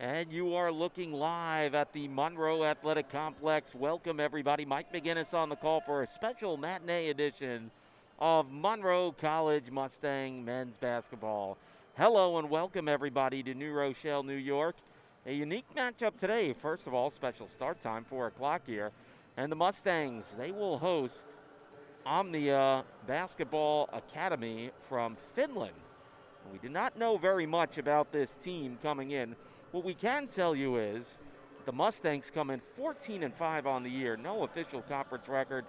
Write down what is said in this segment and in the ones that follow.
And you are looking live at the Monroe Athletic Complex. Welcome, everybody. Mike McGinnis on the call for a special matinee edition of Monroe College Mustang men's basketball. Hello and welcome, everybody, to New Rochelle, New York. A unique matchup today. First of all, special start time, 4 o'clock here. And the Mustangs, they will host Omnia Basketball Academy from Finland. We did not know very much about this team coming in. What we can tell you is the Mustangs come in 14-5 on the year. No official conference record.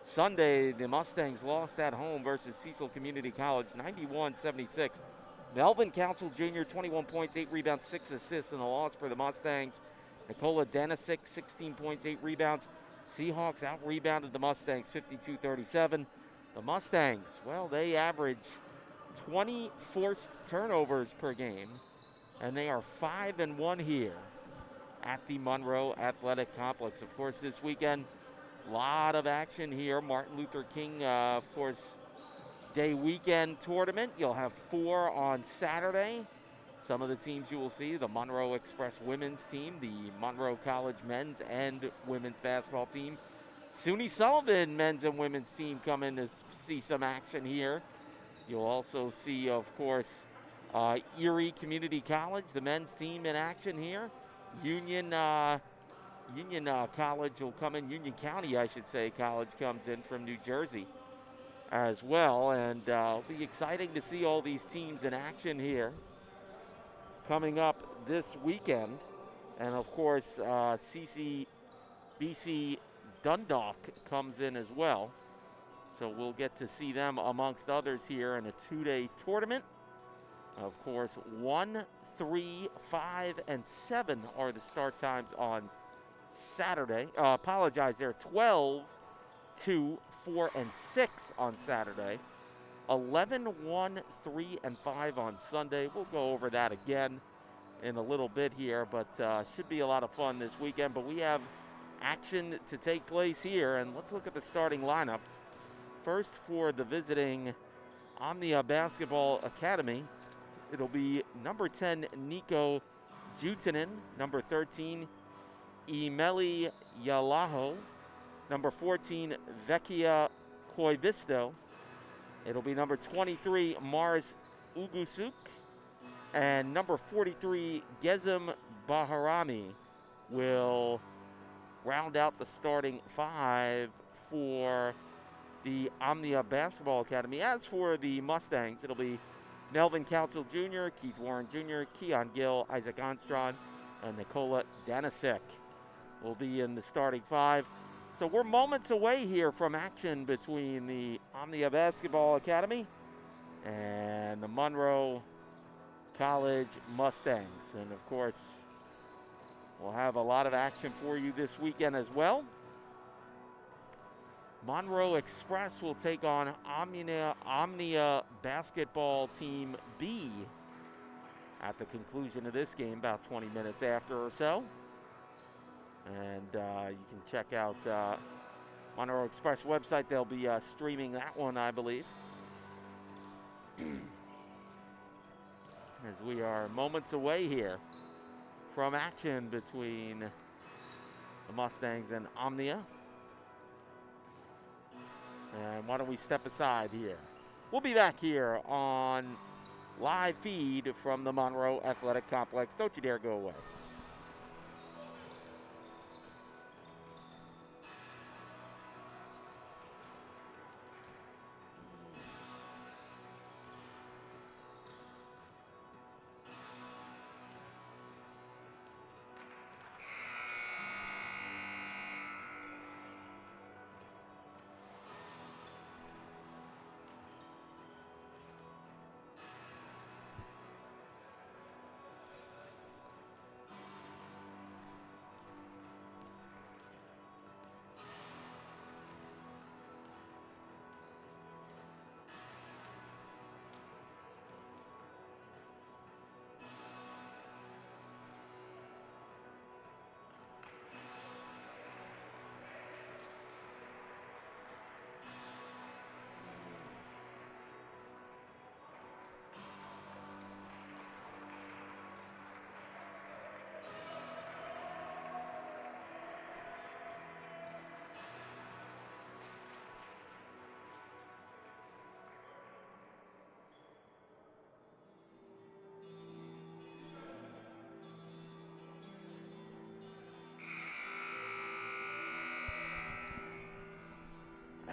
Sunday, the Mustangs lost at home versus Cecil Community College, 91-76. Melvin Council Jr., 21 points, 8 rebounds, 6 assists in the loss for the Mustangs. Nikola Danisic, 16 points, 8 rebounds. Seahawks out-rebounded the Mustangs, 52-37. The Mustangs, well, they average 20 forced turnovers per game, and they are 5-1 here at the Monroe Athletic Complex. Of course, this weekend, a lot of action here. Martin Luther King, of course, Day weekend tournament. You'll have 4 on Saturday. Some of the teams you will see, the Monroe Express women's team, the Monroe College men's and women's basketball team. SUNY Sullivan men's and women's team come in to see some action here. You'll also see, of course, Erie Community College, the men's team in action here. Union College will come in. Union County, I should say, College comes in from New Jersey as well. And it'll be exciting to see all these teams in action here coming up this weekend. And, of course, BC Dundalk comes in as well. So we'll get to see them amongst others here in a 2-day tournament. Of course, 1, 3, 5, and 7 are the start times on Saturday. Apologize there. 12, 2, 4, and 6 on Saturday. 11, 1, 3, and 5 on Sunday. We'll go over that again in a little bit here, but should be a lot of fun this weekend. But we have action to take place here, and let's look at the starting lineups. First, for the visiting Omnia Basketball Academy, it'll be number 10, Nico Jutinen, number 13, Emeli Yalaho, number 14, Vecchia Koivisto. It'll be number 23, Mars Ugusuk, and number 43, Gezem Baharami will round out the starting 5 for the Omnia Basketball Academy. As for the Mustangs, it'll be Melvin Council Jr., Keith Warren Jr., Keon Gill, Isaac Onstron, and Nikola Danisic will be in the starting 5. So we're moments away here from action between the Omnia Basketball Academy and the Monroe College Mustangs. And, of course, we'll have a lot of action for you this weekend as well. Monroe Express will take on Omnia Basketball Team B at the conclusion of this game, about 20 minutes after or so. And you can check out Monroe Express website. They'll be streaming that one, I believe. As we are moments away here from action between the Mustangs and Omnia. And why don't we step aside here? We'll be back here on live feed from the Monroe Athletic Complex. Don't you dare go away.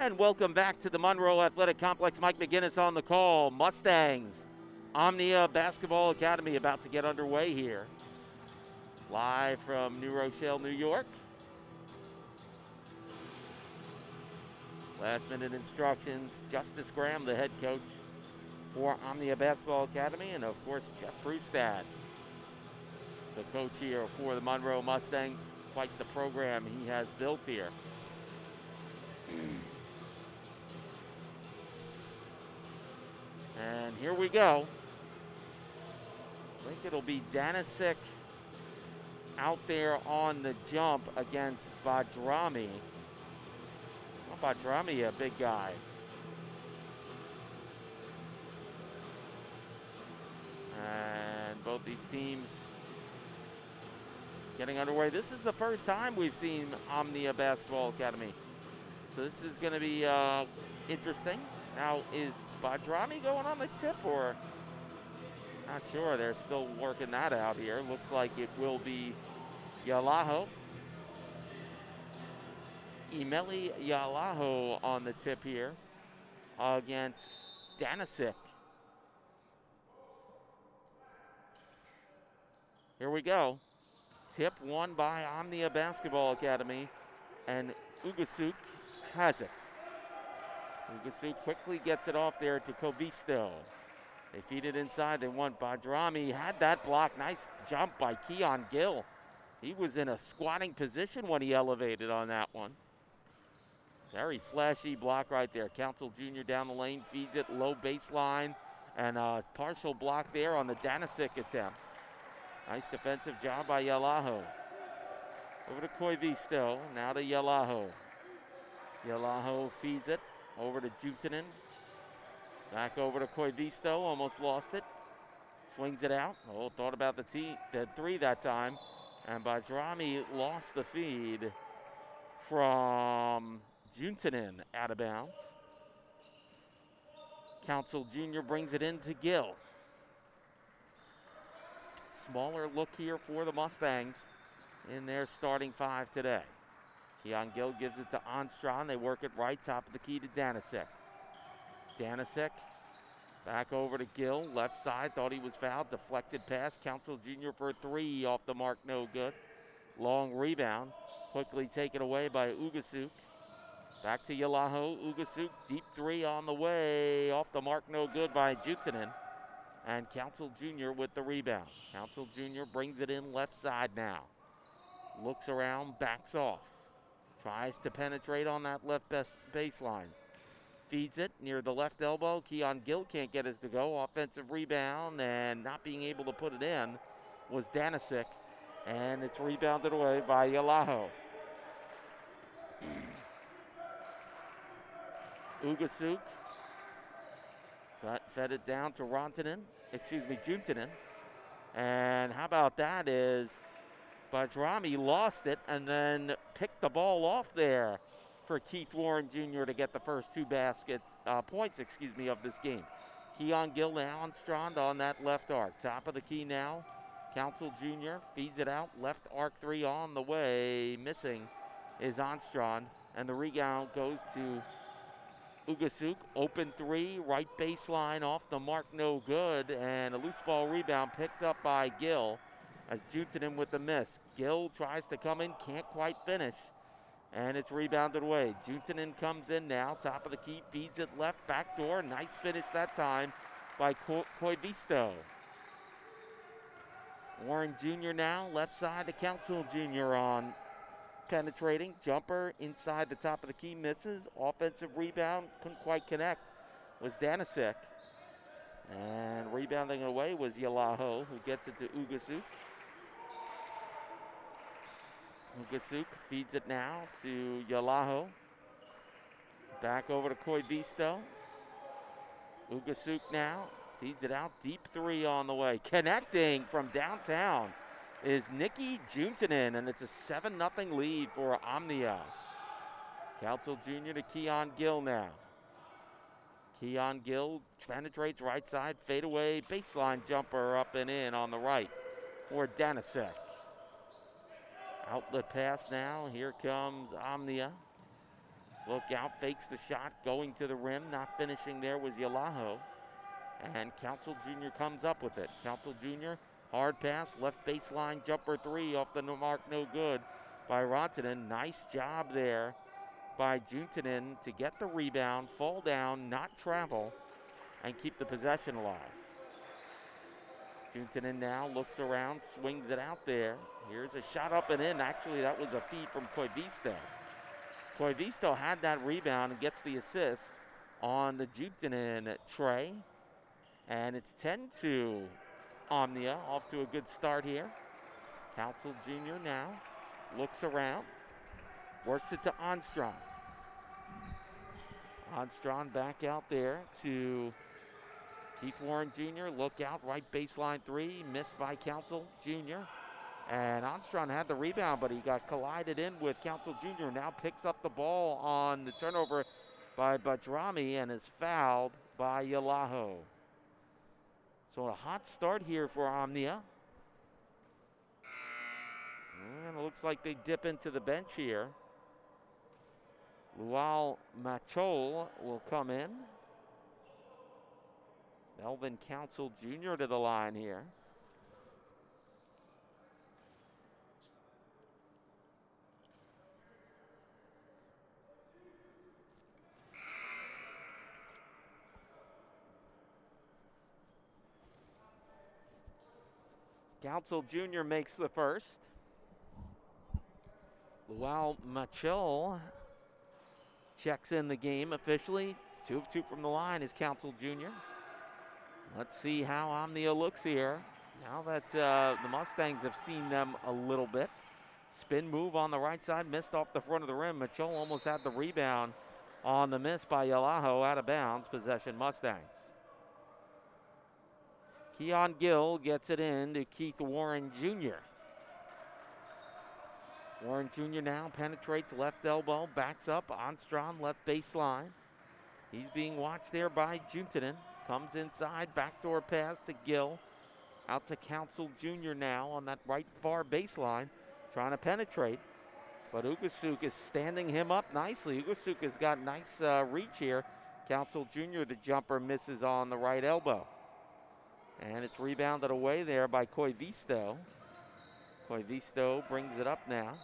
And welcome back to the Monroe Athletic Complex. Mike McGinnis on the call. Mustangs, Omnia Basketball Academy about to get underway here. Live from New Rochelle, New York. Last minute instructions. Justice Graham, the head coach for Omnia Basketball Academy. And of course, Jeff Brustad, the coach here for the Monroe Mustangs. Quite the program he has built here. And here we go. I think it'll be Danisic out there on the jump against Badrami. Well, Badrami, a big guy. And both these teams getting underway. This is the first time we've seen Omnia Basketball Academy. So this is going to be interesting. Now, is Badrami going on the tip or? Not sure. They're still working that out here. Looks like it will be Yalaho. Emeli Yalaho on the tip here against Danisic. Here we go. Tip won by Omnia Basketball Academy, and Ugasuk has it. Ugasuk quickly gets it off there to Kovisto. They feed it inside. They want Badrami. Had that block. Nice jump by Keon Gill. He was in a squatting position when he elevated on that one. Very flashy block right there. Council Jr. down the lane, feeds it low baseline, and a partial block there on the Danisic attempt. Nice defensive job by Yalaho. Over to Koivisto, now to Yalaho. Yalaho feeds it over to Jutinen. Back over to Koivisto, almost lost it. Swings it out. Oh, thought about the three that time. And Badrami lost the feed from Jutinen out of bounds. Council Jr. brings it in to Gill. Smaller look here for the Mustangs in their starting five today. Keon Gill gives it to Armstrong. They work it right, top of the key to Danisic. Danisic back over to Gill, left side, thought he was fouled, deflected pass. Council Jr. for a three, off the mark, no good. Long rebound, quickly taken away by Ugasuk. Back to Yalaho, Ugasuk, deep three on the way, off the mark, no good by Jutinen. And Council Jr. with the rebound. Council Jr. brings it in left side now. Looks around, backs off. Tries to penetrate on that left baseline. Feeds it near the left elbow. Keon Gill can't get it to go. Offensive rebound, and not being able to put it in was Danisic. And it's rebounded away by Yalaho. Ugasuk fed it down to Jutinen. And how about that is Badrami lost it and then picked the ball off there for Keith Warren Jr. to get the first two points of this game. Keon Gill now on Strand on that left arc. Top of the key now. Council Jr. feeds it out. Left arc three on the way. Missing is Armstrong. And the rebound goes to Ugasuk. Open three. Right baseline off the mark. No good. And a loose ball rebound picked up by Gill as Jutinen with the miss. Gill tries to come in. Can't quite finish. And it's rebounded away. Jutinen comes in now. Top of the key. Feeds it left. Back door. Nice finish that time by Koivisto. Warren Jr. now. Left side to Council Jr. on penetrating. Jumper inside the top of the key. Misses. Offensive rebound. Couldn't quite connect. Was Danisic. And rebounding away was Yalaho, who gets it to Ugasuk. Ugasuk feeds it now to Yalaho. Back over to Koivisto. Ugasuk now feeds it out. Deep three on the way. Connecting from downtown is Nikki Jutinen, and it's a 7-0 lead for Omnia. Council Jr. to Keon Gill now. Keon Gill penetrates right side, fadeaway, baseline jumper up and in on the right for Danisic. Outlet pass now. Here comes Omnia. Look out, fakes the shot, going to the rim. Not finishing there was Yalaho. And Council Jr. comes up with it. Council Jr., hard pass, left baseline jumper three off the mark, no good by Rantanen. Nice job there by Juntanen to get the rebound, fall down, not travel, and keep the possession alive. Juntanen now looks around, swings it out there. Here's a shot up and in. Actually, that was a feed from Koivisto. Koivisto had that rebound and gets the assist on the Juntanen tray. And it's 10-2 Omnia, off to a good start here. Council Jr. now looks around, works it to Armstrong. Armstrong back out there to Keith Warren Jr. Look out, right baseline three, missed by Council Jr. And Armstrong had the rebound, but he got collided in with Council Jr. Now picks up the ball on the turnover by Bajrami and is fouled by Yalaho. So a hot start here for Omnia. And it looks like they dip into the bench here. Lual Machol will come in. Melvin Council Jr. to the line here. Council Jr. makes the first. Lual Machol checks in the game officially. 2 of 2 from the line is Council Jr. Let's see how Omnia looks here. Now that the Mustangs have seen them a little bit. Spin move on the right side, missed off the front of the rim. Machol almost had the rebound on the miss by Yalaho, out of bounds. Possession Mustangs. Keon Gill gets it in to Keith Warren Jr. Warren Jr. now penetrates left elbow, backs up, Armstrong left baseline. He's being watched there by Juntanen. Comes inside, backdoor pass to Gill. Out to Council Jr. now on that right far baseline, trying to penetrate. But Ugasuk is standing him up nicely. Ugasuk has got nice reach here. Council Jr., the jumper, misses on the right elbow. And it's rebounded away there by Koivisto. Koivisto brings it up now.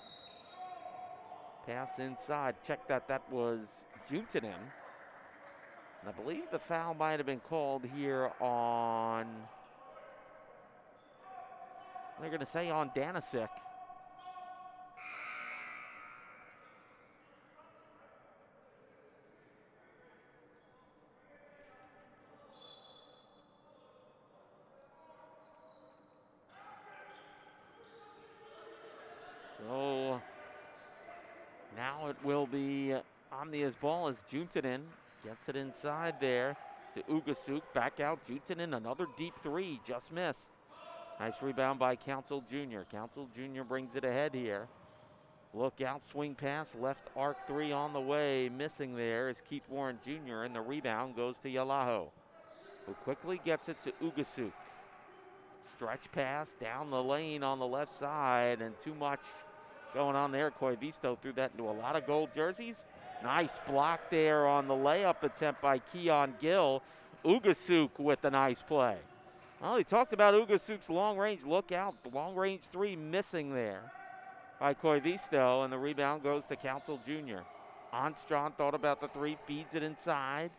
Pass inside. Check that was Juntanen. And I believe the foul might have been called here on, they're going to say on Danisic. So now it will be Omnia's ball as Juntanen gets it inside there to Ugasuk. Back out Juntanen, another deep three, just missed. Nice rebound by Council Jr. Council Jr. brings it ahead here. Look out, swing pass, left arc three on the way. Missing there is Keith Warren Jr. and the rebound goes to Yalaho, who quickly gets it to Ugasuk. Stretch pass down the lane on the left side, and too much going on there. Koivisto threw that into a lot of gold jerseys. Nice block there on the layup attempt by Keon Gill. Ugasuk with a nice play. Well, he talked about Ugasuk's long range. Look out, long range three missing there by Koivisto, and the rebound goes to Council Jr. Armstrong thought about the three, feeds it inside,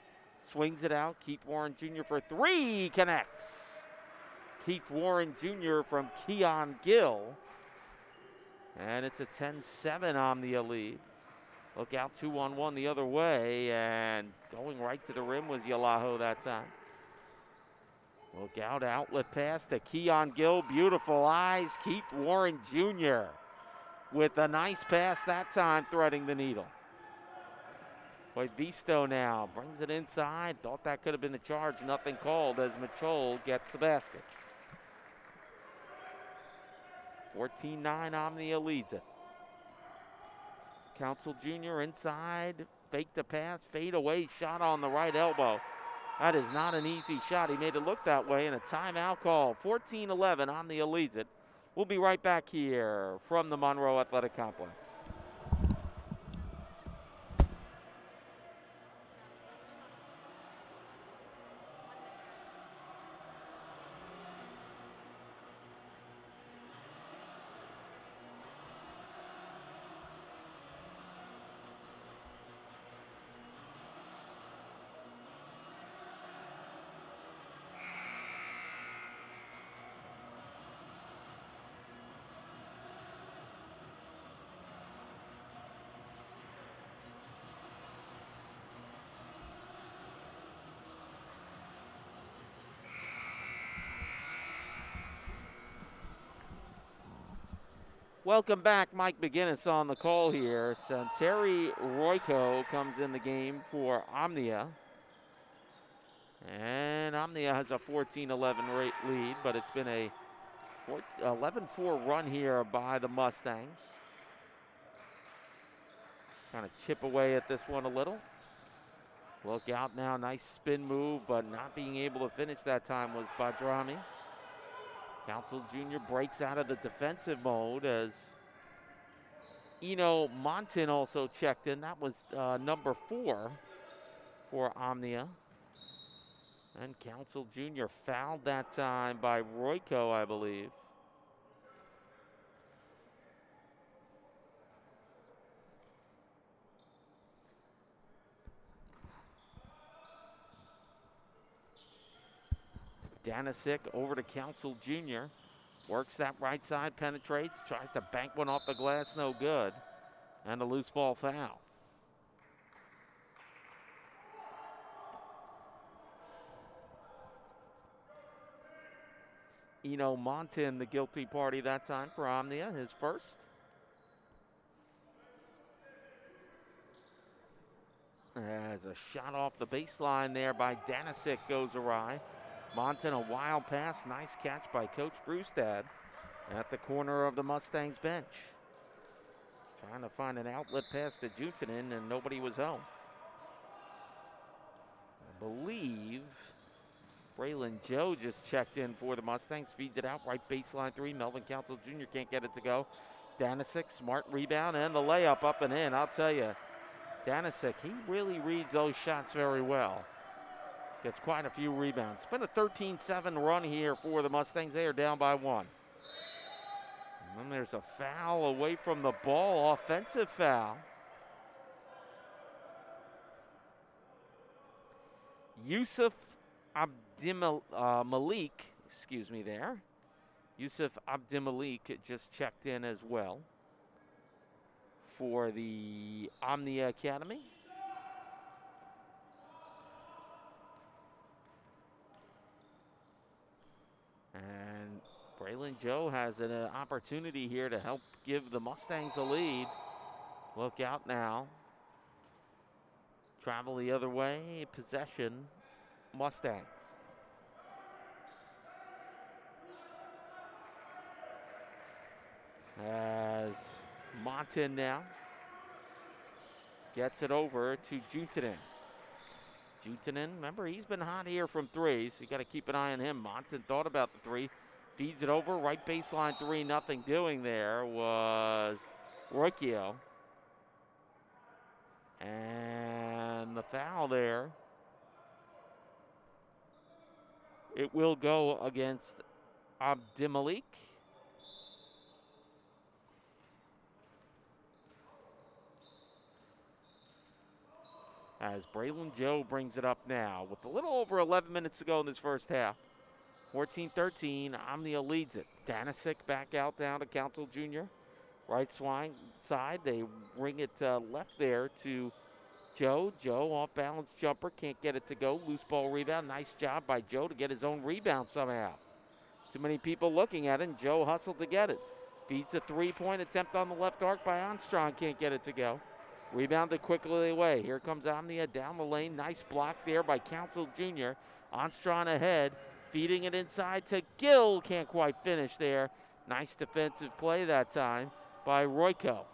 swings it out. Keith Warren Jr. for three, connects. Keith Warren Jr. from Keon Gill. And it's a 10-7 Omnia lead. Look out, 2-on-1 the other way, and going right to the rim was Yalaho that time. Look out, outlet pass to Keon Gill, beautiful eyes. Keith Warren Jr. with a nice pass that time, threading the needle. Koivisto now brings it inside. Thought that could have been a charge, nothing called as Machol gets the basket. 14-9, Omnia leads it. Council Jr. inside, fake the pass, fade away, shot on the right elbow. That is not an easy shot. He made it look that way, and a timeout call. 14-11, Omnia leads it. We'll be right back here from the Monroe Athletic Complex. Welcome back. Mike McGinnis on the call here. Santeri Royko comes in the game for Omnia. And Omnia has a 14-11 lead, but it's been a 11-4 run here by the Mustangs. Kind of chip away at this one a little. Look out now, nice spin move, but not being able to finish that time was Badrami. Council Jr. breaks out of the defensive mode as Eno Montin also checked in. That was number 4 for Omnia. And Council Jr. fouled that time by Royko, I believe. Danisic over to Council Jr. Works that right side, penetrates, tries to bank one off the glass, no good. And a loose ball foul. Eno Montin, the guilty party that time for Omnia, his first. As a shot off the baseline there by Danisic goes awry. Montin, a wild pass, nice catch by Coach Brustad at the corner of the Mustangs bench. Trying to find an outlet pass to Jutinen, and nobody was home. I believe Braylon Joe just checked in for the Mustangs, feeds it out, right baseline 3. Melvin Council Jr. can't get it to go. Danisic, smart rebound, and the layup up and in. I'll tell you, Danisic, he really reads those shots very well. Gets quite a few rebounds. It's been a 13-7 run here for the Mustangs. They are down by 1. And then there's a foul away from the ball, offensive foul. Yusuf Abdimalik, excuse me there. Yusuf Abdimalik just checked in as well for the Omnia Academy. And Braylon Joe has an opportunity here to help give the Mustangs a lead. Look out now. Travel the other way, possession, Mustangs. As Montin now gets it over to Jutinen. Jutinen, remember, he's been hot here from 3, so you got to keep an eye on him. Montin thought about the 3, feeds it over, right baseline 3, nothing doing there was Royko. And the foul there, it will go against Abdimalik. As Braylon Joe brings it up now with a little over 11 minutes to go in this first half. 14-13, Omnia leads it. Danisic back out down to Council Jr. Right side, they ring it left there to Joe. Joe off balance jumper, can't get it to go. Loose ball rebound, nice job by Joe to get his own rebound somehow. Too many people looking at it, and Joe hustled to get it. Feeds a 3-point attempt on the left arc by Armstrong, can't get it to go. Rebounded quickly away. Here comes Omnia down the lane. Nice block there by Council Jr. Armstrong ahead. Feeding it inside to Gill. Can't quite finish there. Nice defensive play that time by Royko.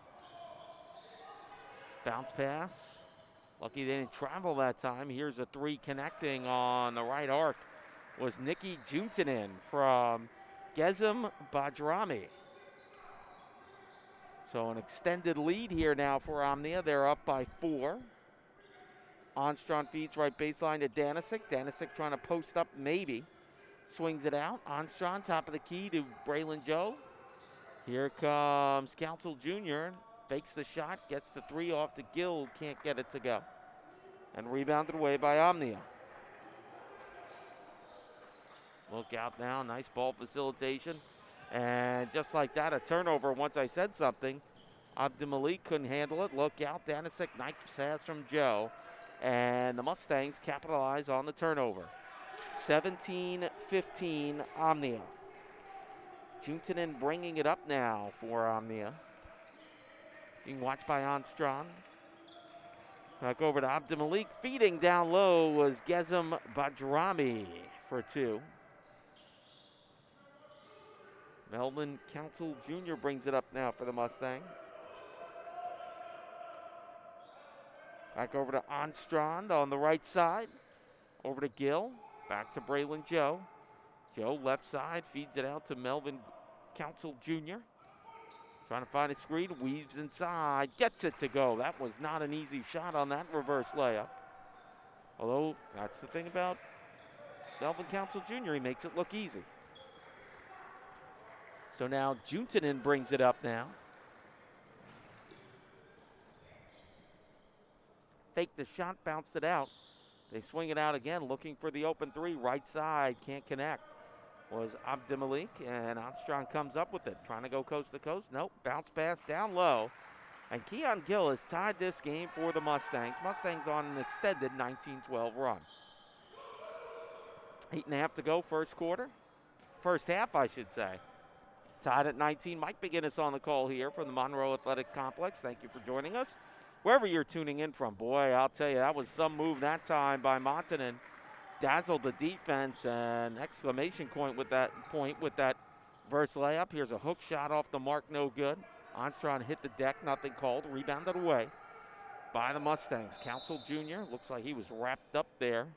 Bounce pass. Lucky they didn't travel that time. Here's a 3 connecting on the right arc. Was Nicky Jutinen from Gezim Badrami. So an extended lead here now for Omnia. They're up by 4. Armstrong feeds right baseline to Danisic. Danisic trying to post up, maybe. Swings it out. Armstrong, top of the key to Braylon Joe. Here comes Council Jr. Fakes the shot, gets the 3 off to Gill. Can't get it to go. And rebounded away by Omnia. Look out now. Nice ball facilitation. And just like that, a turnover once I said something. Abdimalik couldn't handle it. Look out, Danisic, nice pass from Joe. And the Mustangs capitalize on the turnover. 17-15 Omnia. Juntinen bringing it up now for Omnia. Being watched by Armstrong. Back over to Abdimalik. Feeding down low was Gezem Bajrami for 2. Melvin Council Jr. brings it up now for the Mustangs. Back over to Armstrong on the right side. Over to Gill. Back to Braylon Joe. Joe left side feeds it out to Melvin Council Jr. Trying to find a screen, weaves inside, gets it to go. That was not an easy shot on that reverse layup. Although, that's the thing about Melvin Council Jr., he makes it look easy. So now Juntinen brings it up now. Faked the shot, bounced it out. They swing it out again, looking for the open 3, right side, can't connect. Was Abdimalik, and Armstrong comes up with it. Trying to go coast to coast. Nope, bounce pass down low. And Keon Gill has tied this game for the Mustangs. Mustangs on an extended 19-12 run. 8.5 to go, first quarter. First half, I should say. Tied at 19. Mike McGinnis on the call here from the Monroe Athletic Complex. Thank you for joining us. Wherever you're tuning in from, boy, I'll tell you, that was some move that time by Montanen. Dazzled the defense, and exclamation point with that verse layup. Here's a hook shot off the mark, no good. Armstrong hit the deck, nothing called. Rebounded away by the Mustangs. Council Jr. looks like he was wrapped up there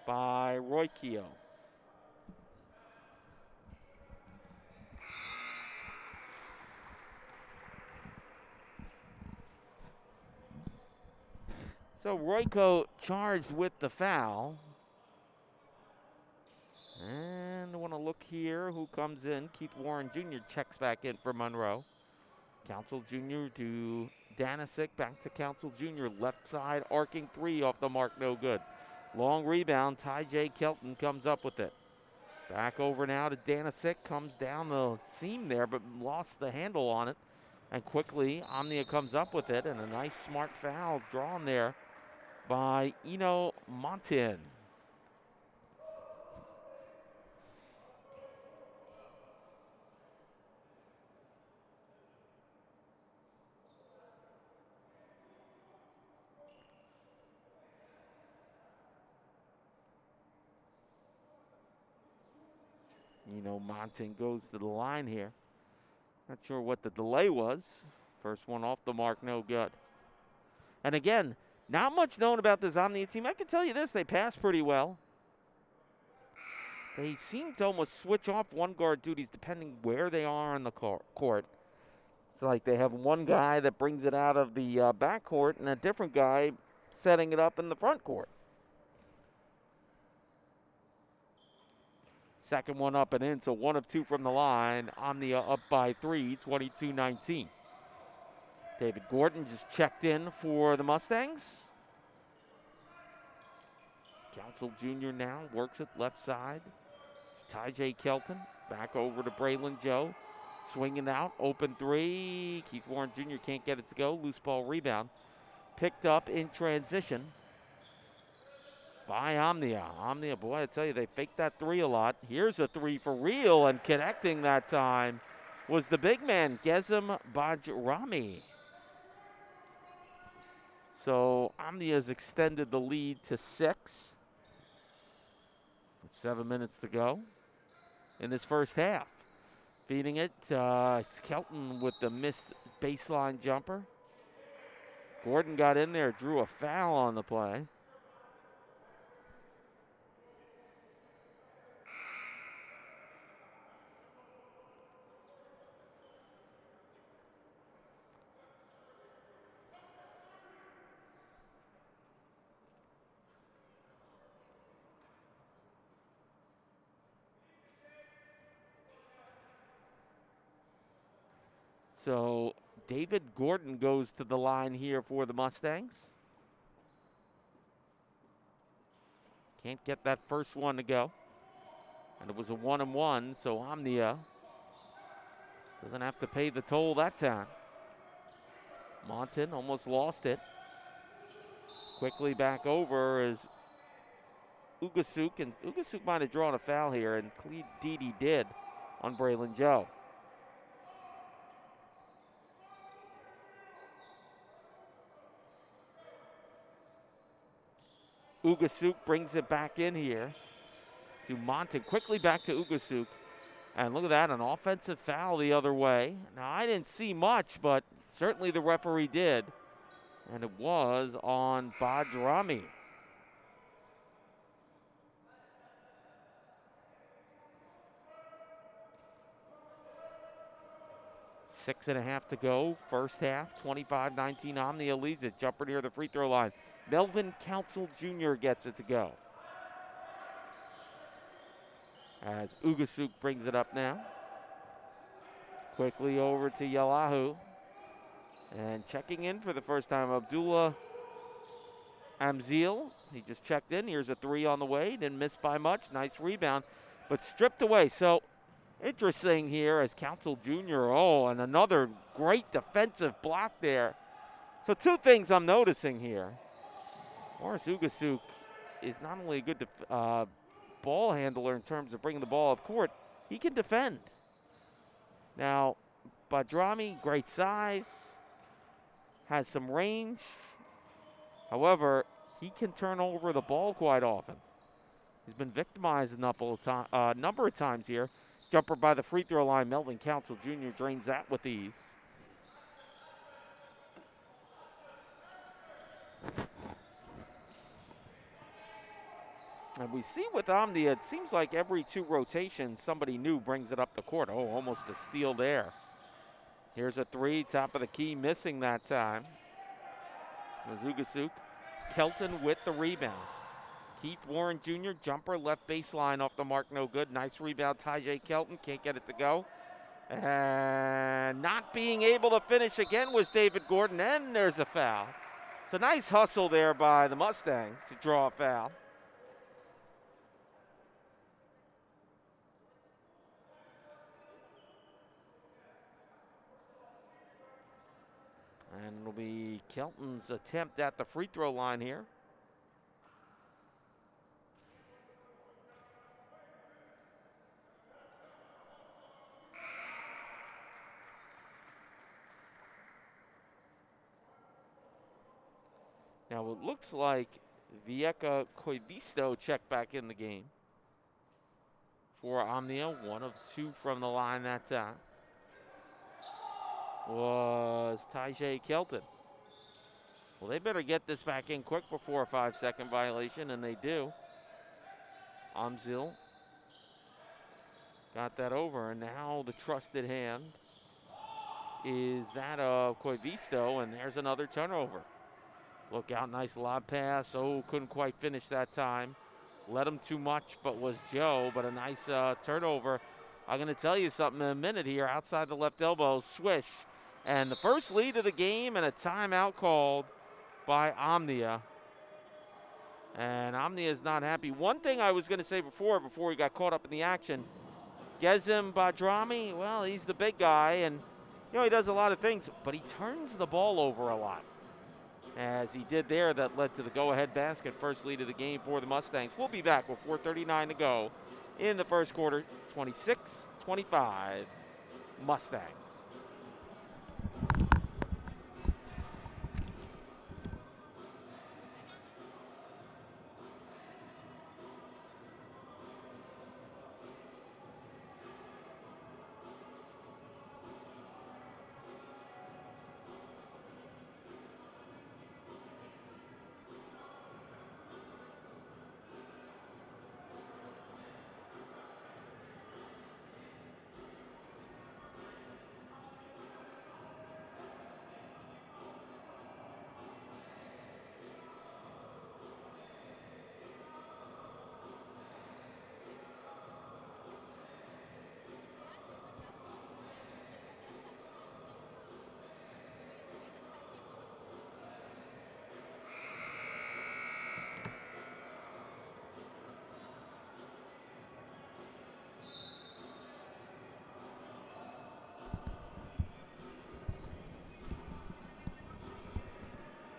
by Roy Keogh. So Royko charged with the foul. And I want to look here who comes in. Keith Warren Jr. checks back in for Monroe. Council Jr. to Danisic, back to Council Jr. Left side, arcing 3 off the mark, no good. Long rebound, Ty J. Kelton comes up with it. Back over now to Danisic, comes down the seam there, but lost the handle on it. And quickly, Omnia comes up with it, and a nice smart foul drawn there by Eno Montin. Montin goes to the line here. Not sure what the delay was. First one off the mark, no good. And again, not much known about this Omnia team. I can tell you this, they pass pretty well. They seem to almost switch off one guard duties depending where they are on the court. It's like they have one guy that brings it out of the back court and a different guy setting it up in the front court. Second one up and in, so 1 of 2 from the line. Omnia up by 3, 22-19. David Gordon just checked in for the Mustangs. Council Jr. now works it left side. Ty J. Kelton back over to Braylon Joe. Swinging out, open 3. Keith Warren Jr. can't get it to go. Loose ball rebound. Picked up in transition by Omnia. Omnia, boy, I tell you, they faked that 3 a lot. Here's a 3 for real, and connecting that time was the big man, Gezem Bajrami. So Omnia's extended the lead to 6. 7 minutes to go in this first half. Feeding it, it's Kelton with the missed baseline jumper. Gordon got in there, drew a foul on the play. So David Gordon goes to the line here for the Mustangs. Can't get that first one to go. And it was a 1-and-1, so Omnia doesn't have to pay the toll that time. Montin almost lost it. Quickly back over is Ugasuk, and Ugasuk might have drawn a foul here, and Clede Dede did. on Braylon Joe. Ugasuk brings it back in here to Monton. Quickly back to Ugasuk. And look at that, an offensive foul the other way. Now, I didn't see much, but certainly the referee did. And it was on Badrami. 6.5 to go, first half, 25-19. Omnia leads it. Jumper near the free throw line. Melvin Council Jr. gets it to go. As Ugasuk brings it up now. Quickly over to Yalahu. And checking in for the first time, Abdullah Amzil. He just checked in. Here's a three on the way. Didn't miss by much. Nice rebound, but stripped away. So interesting here as Council Jr. Oh, and another great defensive block there. So two things I'm noticing here. Morris Ugasuk is not only a good ball handler in terms of bringing the ball up court, he can defend. Now, Badrami, great size, has some range. However, he can turn over the ball quite often. He's been victimized a number of times here. Jumper by the free throw line. Melvin Council Jr. drains that with ease. And we see with Omnia, it seems like every two rotations, somebody new brings it up the court. Oh, almost a steal there. Here's a three, top of the key, missing that time. Ugasuk. Kelton with the rebound. Keith Warren Jr., jumper, left baseline off the mark, no good. Nice rebound, Tyjae Kelton, can't get it to go. And not being able to finish again was David Gordon, and there's a foul. It's a nice hustle there by the Mustangs to draw a foul. And it'll be Kelton's attempt at the free throw line here. Now it looks like Vieca Coibisto checked back in the game for Omnia. 1 of 2 from the line that time was Tyjae Kelton. Well, they better get this back in quick before a 5-second violation, and they do. Amzil got that over, and now the trusted hand is that of Coibisto, and there's another turnover. Look out, nice lob pass. Oh, couldn't quite finish that time. Let him too much, but was Joe, but a nice turnover. I'm going to tell you something in a minute here. Outside the left elbow, swish. And the first lead of the game and a timeout called by Omnia. And Omnia is not happy. One thing I was going to say before he got caught up in the action, Gezim Badrami, well, he's the big guy, and he does a lot of things, but he turns the ball over a lot. As he did there, that led to the go-ahead basket, first lead of the game for the Mustangs. We'll be back with 4:39 to go in the first quarter, 26-25 Mustangs.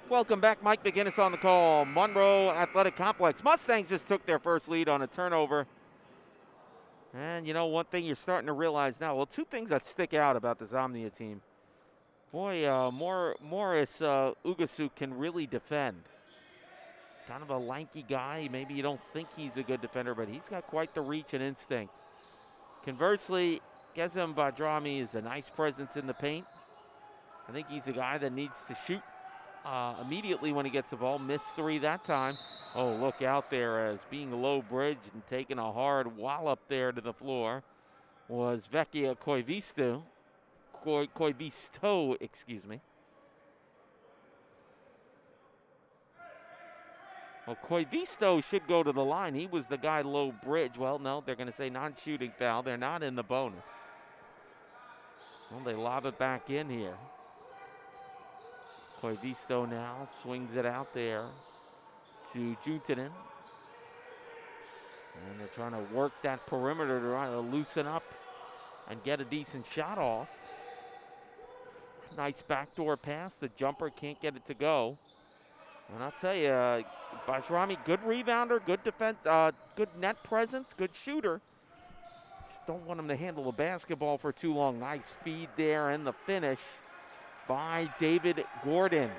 Welcome back. Mike McGinnis on the call. Monroe Athletic Complex. Mustangs just took their first lead on a turnover. And, you know, one thing you're starting to realize now, well, two things that stick out about this Omnia team. Boy, Morris Ugasuk can really defend. Kind of a lanky guy. Maybe you don't think he's a good defender, but he's got quite the reach and instinct. Conversely, Gezem Badrami is a nice presence in the paint. I think he's a guy that needs to shoot immediately when he gets the ball. Missed three that time. Oh, look out there as being low bridged and taking a hard wallop there to the floor was Vecchia Koivisto, excuse me. Well, Koivisto should go to the line. He was the guy low bridge. Well, no, they're going to say non-shooting foul. They're not in the bonus. Well, they lob it back in here. Koivisto now swings it out there to Jutinen. And they're trying to work that perimeter to try to loosen up and get a decent shot off. Nice backdoor pass. The jumper can't get it to go. And I'll tell you, Bajrami, good rebounder, good defense, good net presence, good shooter. Just don't want him to handle the basketball for too long. Nice feed there and the finish by David Gordon.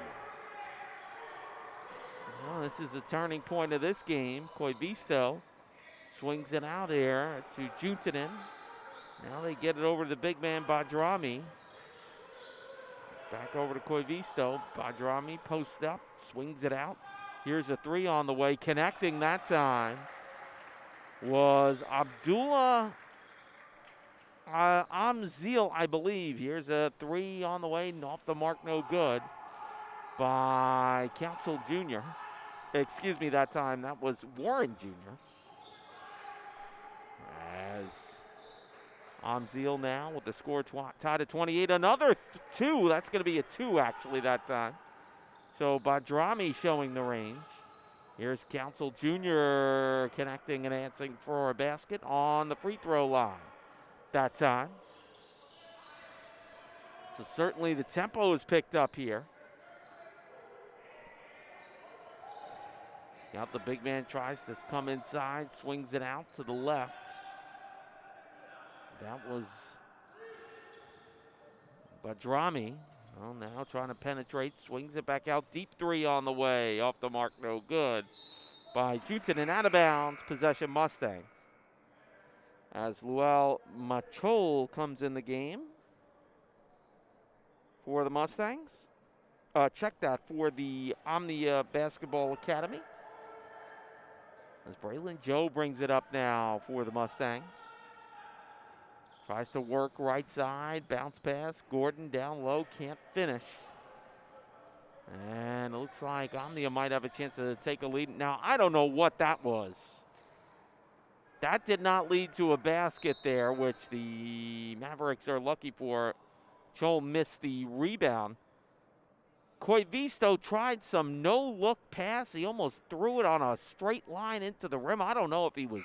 Well, this is the turning point of this game. Koivisto swings it out there to Jutinen. Now they get it over to the big man Badrami. Back over to Koivisto. Badrami posts up, swings it out. Here's a three on the way. Connecting that time was Abdullah Amzil, I believe. Here's a three on the way. Off the mark, no good. By Council Jr. Excuse me, that time that was Warren Jr. As Amzil now with the score tied at 28. Another two. That's going to be a two, actually, that time. So Badrami showing the range. Here's Council Jr. connecting and answering for a basket on the free throw line that time. So certainly the tempo is picked up here. Got the big man, tries to come inside, swings it out to the left. That was Badrami. Well, now trying to penetrate, swings it back out. Deep three on the way. Off the mark, no good. By Jutinen, out of bounds. Possession Mustangs. As Luel Machol comes in the game for the Mustangs. Check that for the Omnia Basketball Academy. As Braylon Joe brings it up now for the Mustangs. Tries to work right side, bounce pass. Gordon down low, can't finish. And it looks like Omnia might have a chance to take a lead. Now, I don't know what that was. That did not lead to a basket there, which the Mavericks are lucky for. Joel missed the rebound. Koivisto tried some no-look pass. He almost threw it on a straight line into the rim. I don't know if he was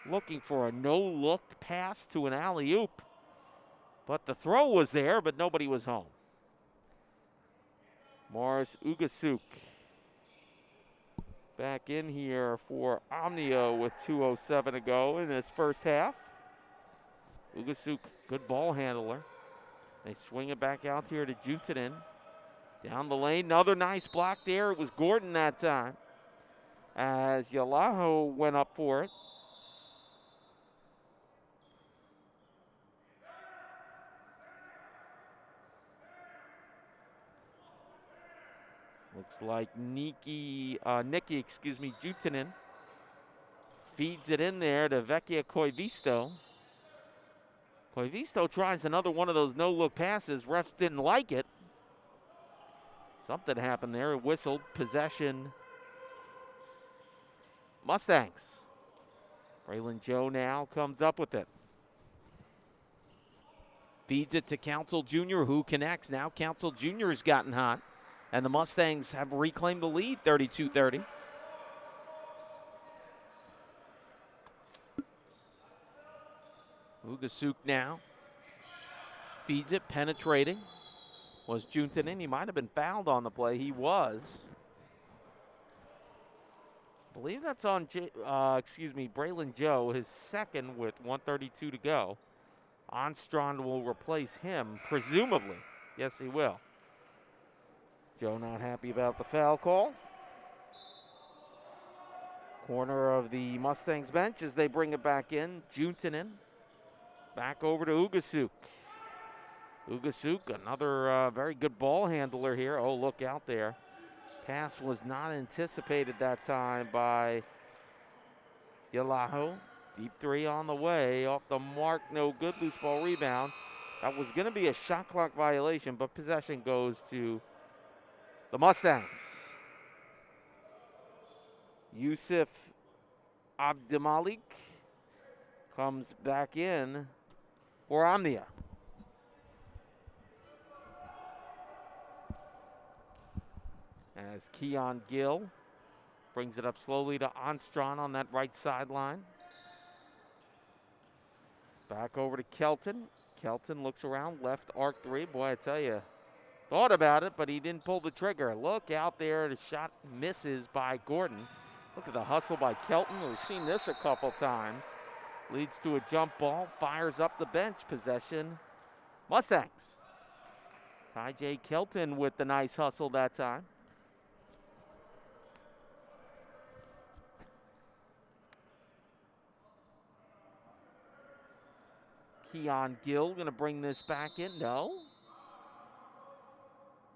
looking for a no-look pass to an alley-oop. But the throw was there, but nobody was home. Morris Ugasuk back in here for Omnia with 2:07 to go in this first half. Ugasuk, good ball handler. They swing it back out here to Jutinen. Down the lane, another nice block there. It was Gordon that time. As Yalaho went up for it. Looks like Nikki, Jutinen feeds it in there to Vecchia Koivisto. Koivisto tries another one of those no-look passes. Refs didn't like it. Something happened there. Whistled. Possession. Mustangs. Braylon Joe now comes up with it. Feeds it to Council Jr., who connects. Now Council Jr. has gotten hot. And the Mustangs have reclaimed the lead, 32-30. Ugasuk now feeds it, penetrating. Was Jutinen. He might have been fouled on the play. He was. believe that's on, Braylon Joe, his second with 1:32 to go. Armstrong will replace him, presumably. Yes, he will. Joe not happy about the foul call. Corner of the Mustangs bench as they bring it back in. Juntanen back over to Ugasuk. Ugasuk, another very good ball handler here. Oh, look out there. Pass was not anticipated that time by Yalaho. Deep three on the way. Off the mark, no good. Loose ball rebound. That was going to be a shot clock violation, but possession goes to the Mustangs. Yusuf Abdimalik comes back in for Omnia. As Keon Gill brings it up slowly to Armstrong on that right sideline. Back over to Kelton. Kelton looks around, left arc three. Boy, I tell you, thought about it, but he didn't pull the trigger. Look out there, the shot misses by Gordon. Look at the hustle by Kelton. We've seen this a couple times. Leads to a jump ball, fires up the bench. Possession, Mustangs. Ty J. Kelton with the nice hustle that time. Keon Gill going to bring this back in. No.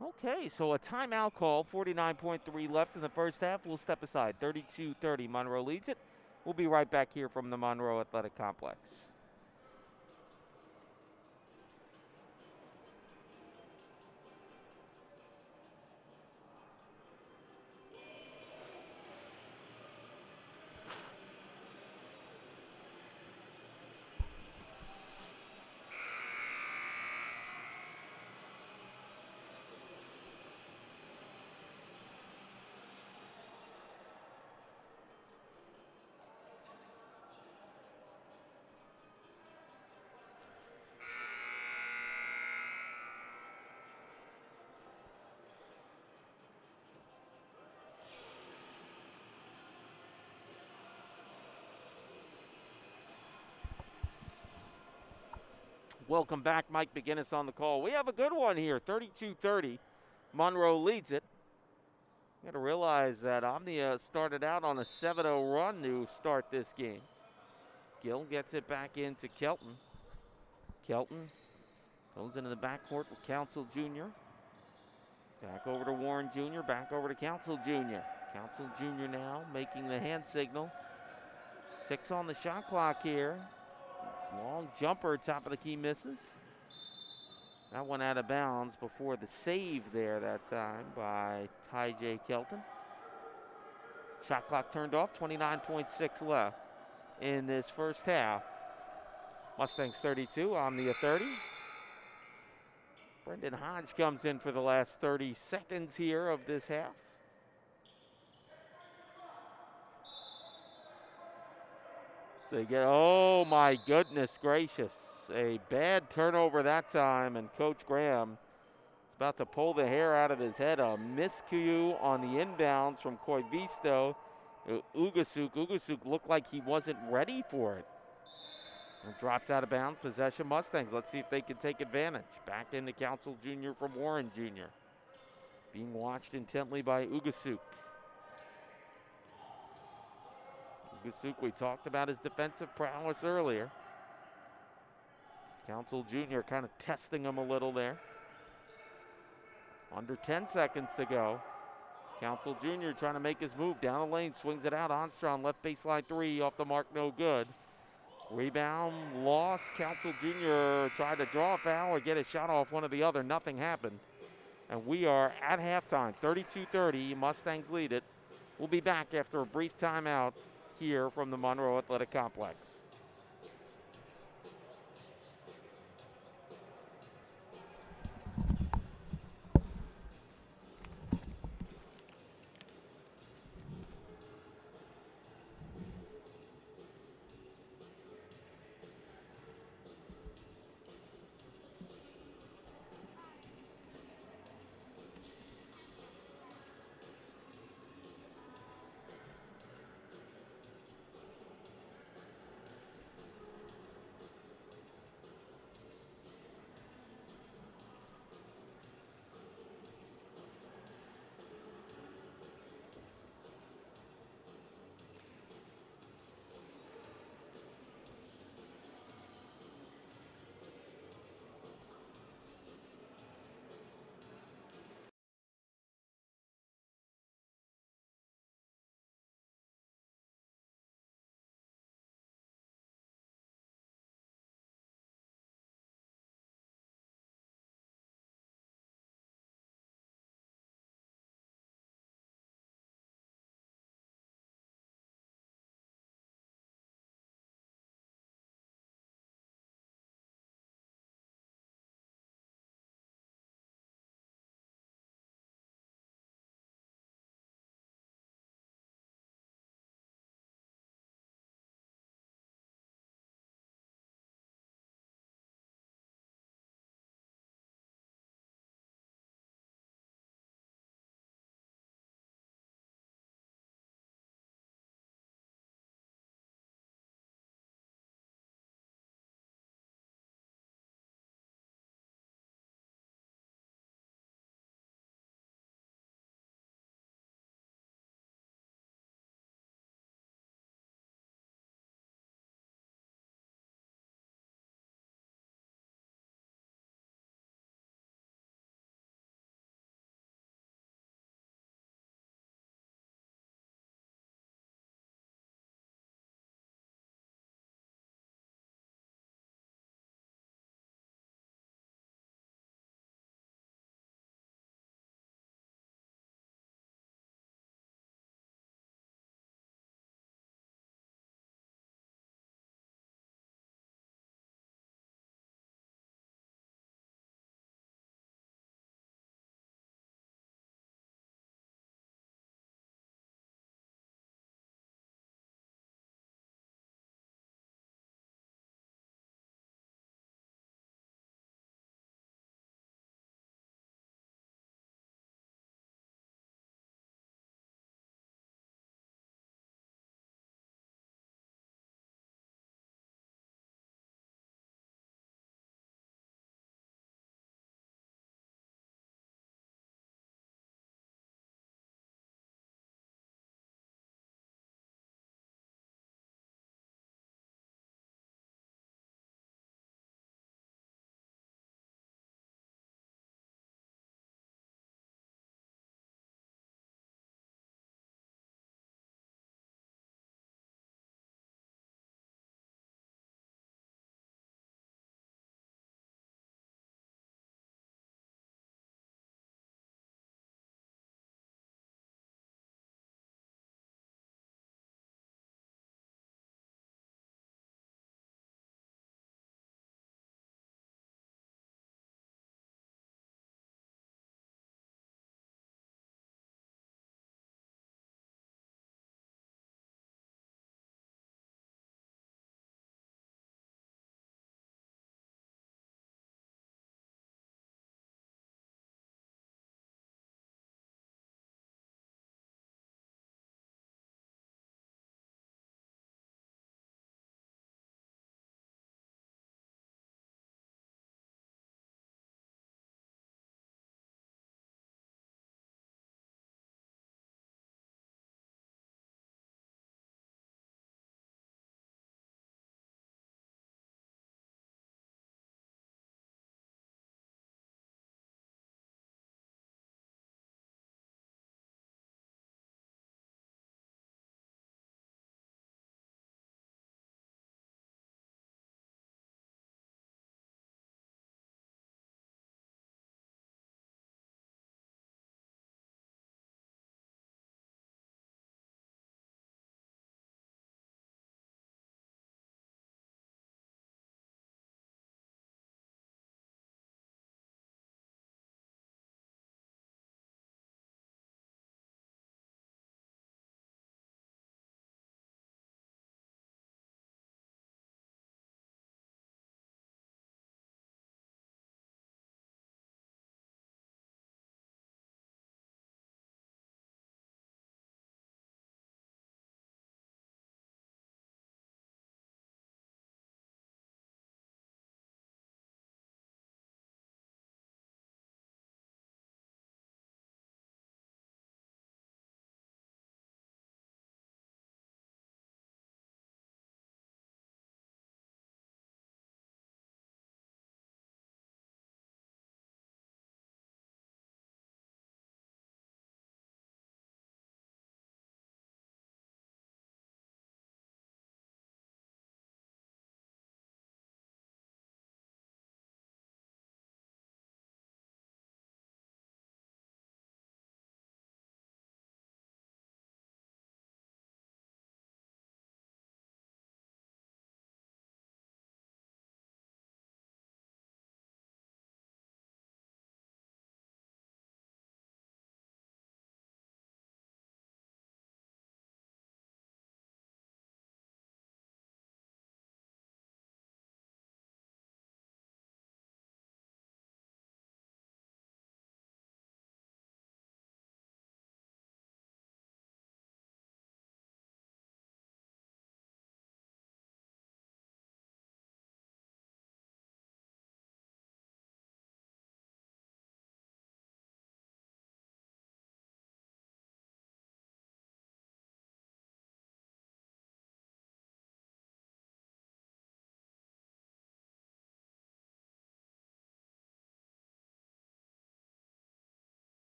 Okay, so a timeout call. 49.3 left in the first half. We'll step aside. 32-30. Monroe leads it. We'll be right back here from the Monroe Athletic Complex. Welcome back. Mike McGinnis on the call. We have a good one here. 32-30. Monroe leads it. You got to realize that Omnia started out on a 7-0 run to start this game. Gill gets it back into Kelton. Kelton goes into the backcourt with Council Jr. Back over to Warren Jr. Back over to Council Jr. Council Jr. now making the hand signal. 6 on the shot clock here. Long jumper, top of the key misses. That one out of bounds before the save there that time by Ty J. Kelton. Shot clock turned off, 29.6 left in this first half. Mustangs 32, Omnia 30. Brendan Hodge comes in for the last 30 seconds here of this half. They get, oh my goodness gracious, a bad turnover that time, and Coach Graham is about to pull the hair out of his head. A miscue on the inbounds from Koivisto. Ugasuk. Ugasuk looked like he wasn't ready for it. And drops out of bounds. Possession Mustangs. Let's see if they can take advantage. Back into Council Jr. from Warren Jr. Being watched intently by Ugasuk. Ugasuk, we talked about his defensive prowess earlier. Council Jr. kind of testing him a little there. Under 10 seconds to go. Council Jr. trying to make his move. Down the lane, swings it out. Armstrong, left baseline three, off the mark, no good. Rebound lost. Council Jr. tried to draw a foul or get a shot off, one or the other. Nothing happened. And we are at halftime, 32-30. Mustangs lead it. We'll be back after a brief timeout here from the Monroe Athletic Complex.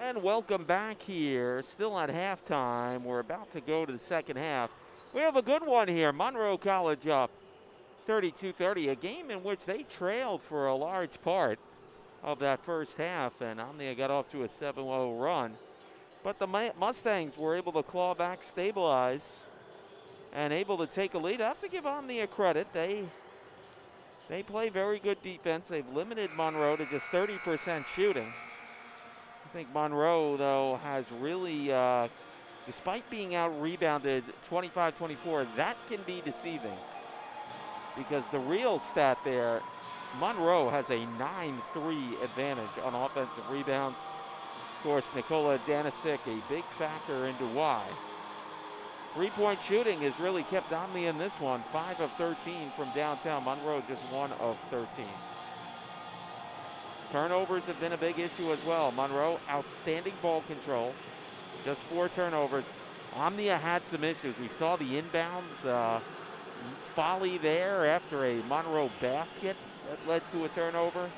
And welcome back here. Still at halftime. We're about to go to the second half. We have a good one here. Monroe College up 32-30, a game in which they trailed for a large part of that first half, and Omnia got off to a 7-0 run. But the Mustangs were able to claw back, stabilize, and able to take a lead. I have to give Omnia credit. They play very good defense. They've limited Monroe to just 30% shooting. I think Monroe, though, has really, despite being out-rebounded 25-24, that can be deceiving. Because the real stat there, Monroe has a 9-3 advantage on offensive rebounds. Of course, Nikola Danisic, a big factor into why. Three-point shooting has really kept Omnia in this one. 5 of 13 from downtown. Monroe just 1 of 13. Turnovers have been a big issue as well. Monroe, outstanding ball control. Just 4 turnovers. Omnia had some issues. We saw the inbounds volley there after a Monroe basket that led to a turnover.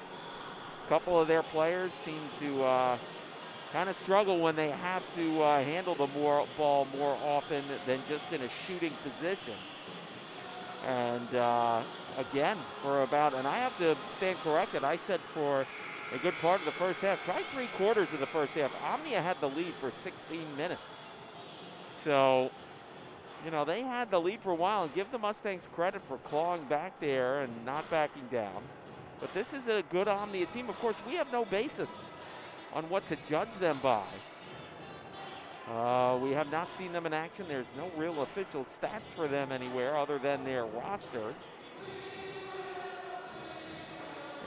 A couple of their players seem to kind of struggle when they have to handle the ball more often than just in a shooting position. And again, and I have to stand corrected, I said for a good part of the first half, try 3/4 of the first half. Omnia had the lead for 16 minutes. So, you know, they had the lead for a while, and give the Mustangs credit for clawing back there and not backing down. But this is a good Omnia team. Of course, we have no basis on what to judge them by. We have not seen them in action. There's no real official stats for them anywhere other than their roster.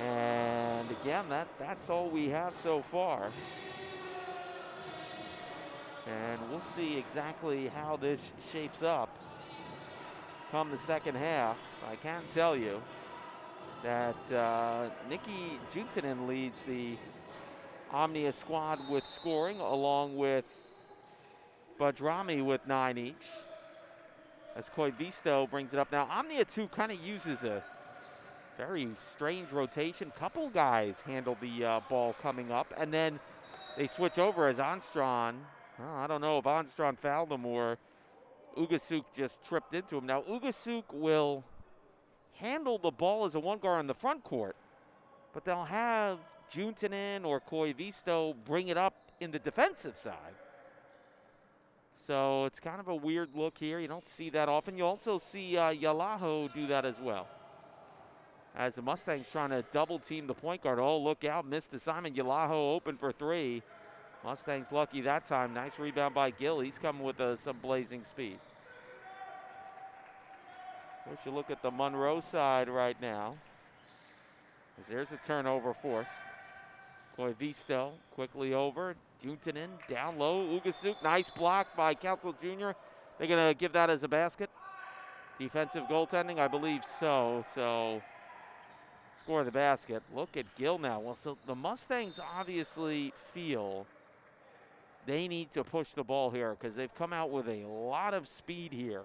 And again, that's all we have so far. And we'll see exactly how this shapes up come the second half. I can tell you that Nikki Juntanen leads the Omnia squad with scoring, along with Badrami with 9 each. As Koivisto brings it up now. Omnia, too, kind of uses a very strange rotation. Couple guys handle the ball coming up, and then they switch over as Onstron. Well, I don't know if Onstron fouled him or Ugasuk just tripped into him. Now, Ugasuk will handle the ball as a one guard in the front court, but they'll have Juntanen or Koivisto bring it up in the defensive side. So it's kind of a weird look here. You don't see that often. You also see Yalaho do that as well. As the Mustangs trying to double team the point guard. Oh, look out, missed assignment. Yalaho open for 3. Mustangs lucky that time. Nice rebound by Gill. He's coming with some blazing speed. Let's look at the Monroe side right now. As there's a turnover forced. Koivisto quickly over. Juntanen down low. Ugasuk, nice block by Council Jr. They're going to give that as a basket. Defensive goaltending, I believe so. So score the basket. Look at Gill now. Well, so the Mustangs obviously feel they need to push the ball here because they've come out with a lot of speed here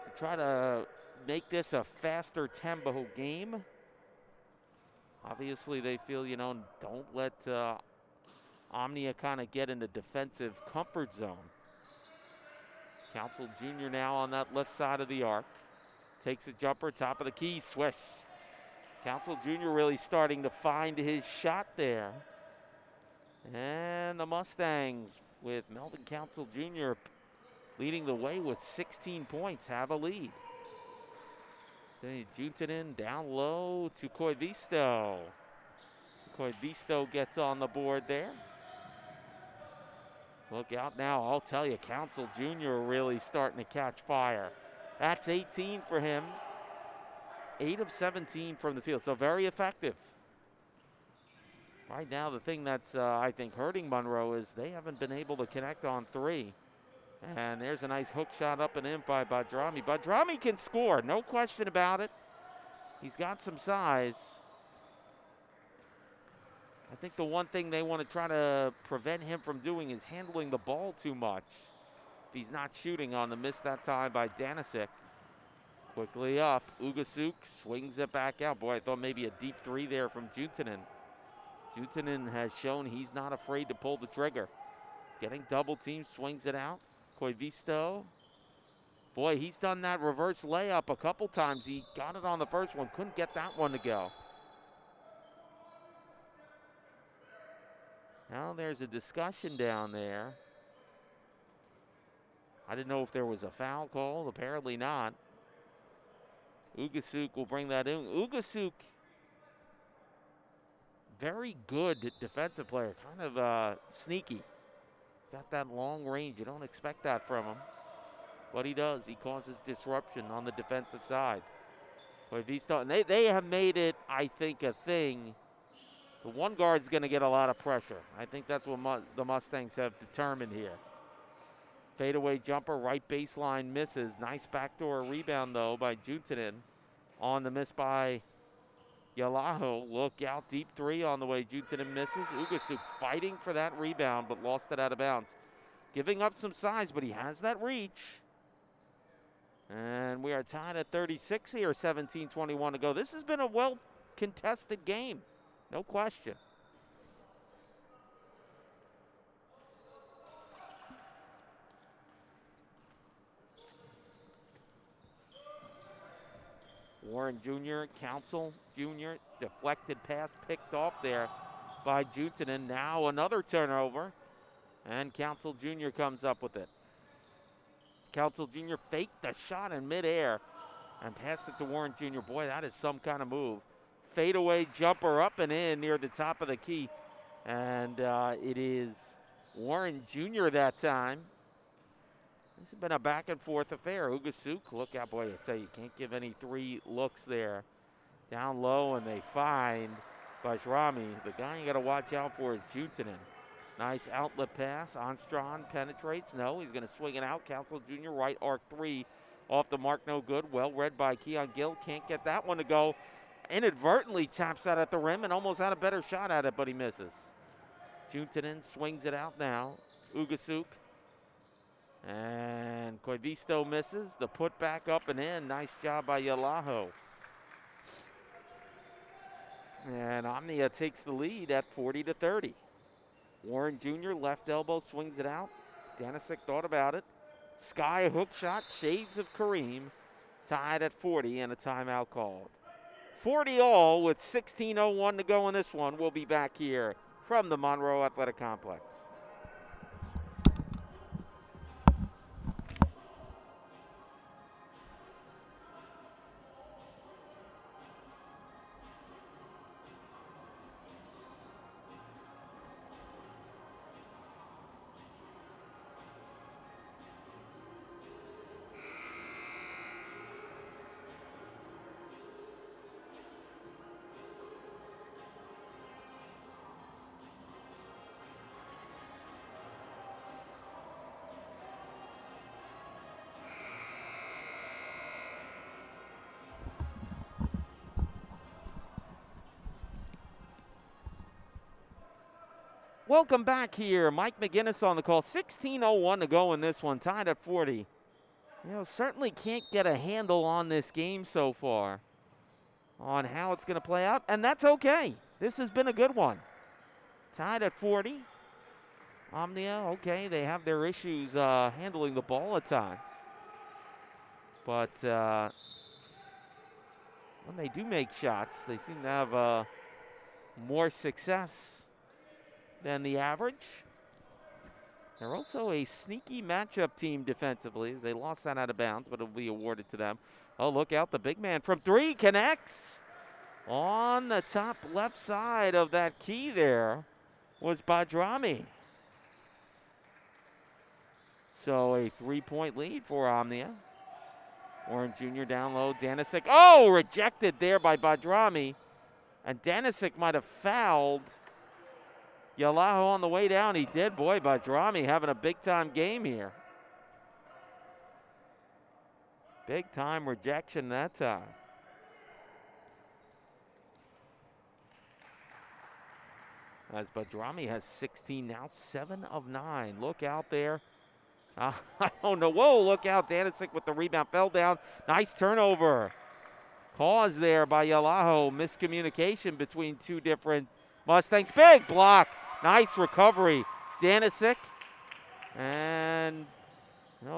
to try to make this a faster tempo game. Obviously, they feel, you know, don't let Omnia kind of get in the defensive comfort zone. Council Jr. now on that left side of the arc. Takes a jumper, top of the key, swish. Council Jr. really starting to find his shot there. And the Mustangs, with Melvin Council Jr. leading the way with 16 points, have a lead. Juntanen down low to Koivisto. Koivisto gets on the board there. Look out now, I'll tell you, Council Jr. really starting to catch fire. That's 18 for him. 8 of 17 from the field, so very effective. Right now, the thing that's, I think, hurting Monroe is they haven't been able to connect on 3. And there's a nice hook shot up and in by Badrami. Badrami can score, no question about it. He's got some size. I think the one thing they want to try to prevent him from doing is handling the ball too much. If he's not shooting on the miss that time by Danisic. Quickly up, Ugasuk swings it back out. Boy, I thought maybe a deep 3 there from Juntanen. Juutanen has shown he's not afraid to pull the trigger. Getting double teamed, swings it out. Koivisto. Boy, he's done that reverse layup a couple times. He got it on the first one, couldn't get that one to go. Now there's a discussion down there. I didn't know if there was a foul call. Apparently not. Ugasuk will bring that in. Ugasuk, very good defensive player, kind of sneaky. Got that long range. You don't expect that from him. But he does. He causes disruption on the defensive side. And they have made it, I think, a thing. The one guard's going to get a lot of pressure. I think that's what the Mustangs have determined here. Fadeaway jumper, right baseline misses. Nice backdoor rebound, though, by Juutanen. On the miss by Yalaho. Look out, deep three on the way. Juutanen misses. Ugasuk fighting for that rebound, but lost it out of bounds. Giving up some size, but he has that reach. And we are tied at 36 here, 17-21 to go. This has been a well-contested game, no question. Warren Jr., Council Jr., deflected pass picked off there by Juutanen. Now another turnover, and Council Jr. comes up with it. Council Jr. faked the shot in midair and passed it to Warren Jr. Boy, that is some kind of move. Fadeaway jumper up and in near the top of the key. And it is Warren Jr. that time. This has been a back and forth affair. Ugasuk, look out, boy, I tell you, can't give any three looks there. Down low, and they find Bajrami. The guy you got to watch out for is Juutanen. Nice outlet pass. Armstrong penetrates. No, he's going to swing it out. Council Jr. right arc three. Off the mark, no good. Well read by Keon Gill. Can't get that one to go. Inadvertently taps out at the rim and almost had a better shot at it, but he misses. Juutanen swings it out now. Ugasuk. And Koivisto misses. The put back up and in. Nice job by Yalaho. And Omnia takes the lead at 40-30. Warren Jr. left elbow swings it out. Danisic thought about it. Sky hook shot, shades of Kareem. Tied at 40 and a timeout called. 40 all with 16:01 to go in this one. We'll be back here from the Monroe Athletic Complex. Welcome back here. Mike McGinnis on the call. 16:01 to go in this one. Tied at 40. You know, certainly can't get a handle on this game so far on how it's going to play out, and that's okay. This has been a good one. Tied at 40. Omnia, okay, they have their issues handling the ball at times. But when they do make shots, they seem to have more success than the average. They're also a sneaky matchup team defensively as they lost that out of bounds, but it'll be awarded to them. Oh, look out, the big man from three connects. On the top left side of that key there was Bajrami. So a 3-point lead for Omnia. Warren Jr. down low, Danisic. Oh, rejected there by Bajrami. And Danisic might have fouled Yalaho on the way down. He did. Boy, Bajrami having a big-time game here. Big-time rejection that time. As Bajrami has 16 now, 7 of 9. Look out there. I don't know. Whoa, look out. Danisic with the rebound. Fell down. Nice turnover. Caused there by Yalaho. Miscommunication between two different Mustangs, big block. Nice recovery. Danisic. And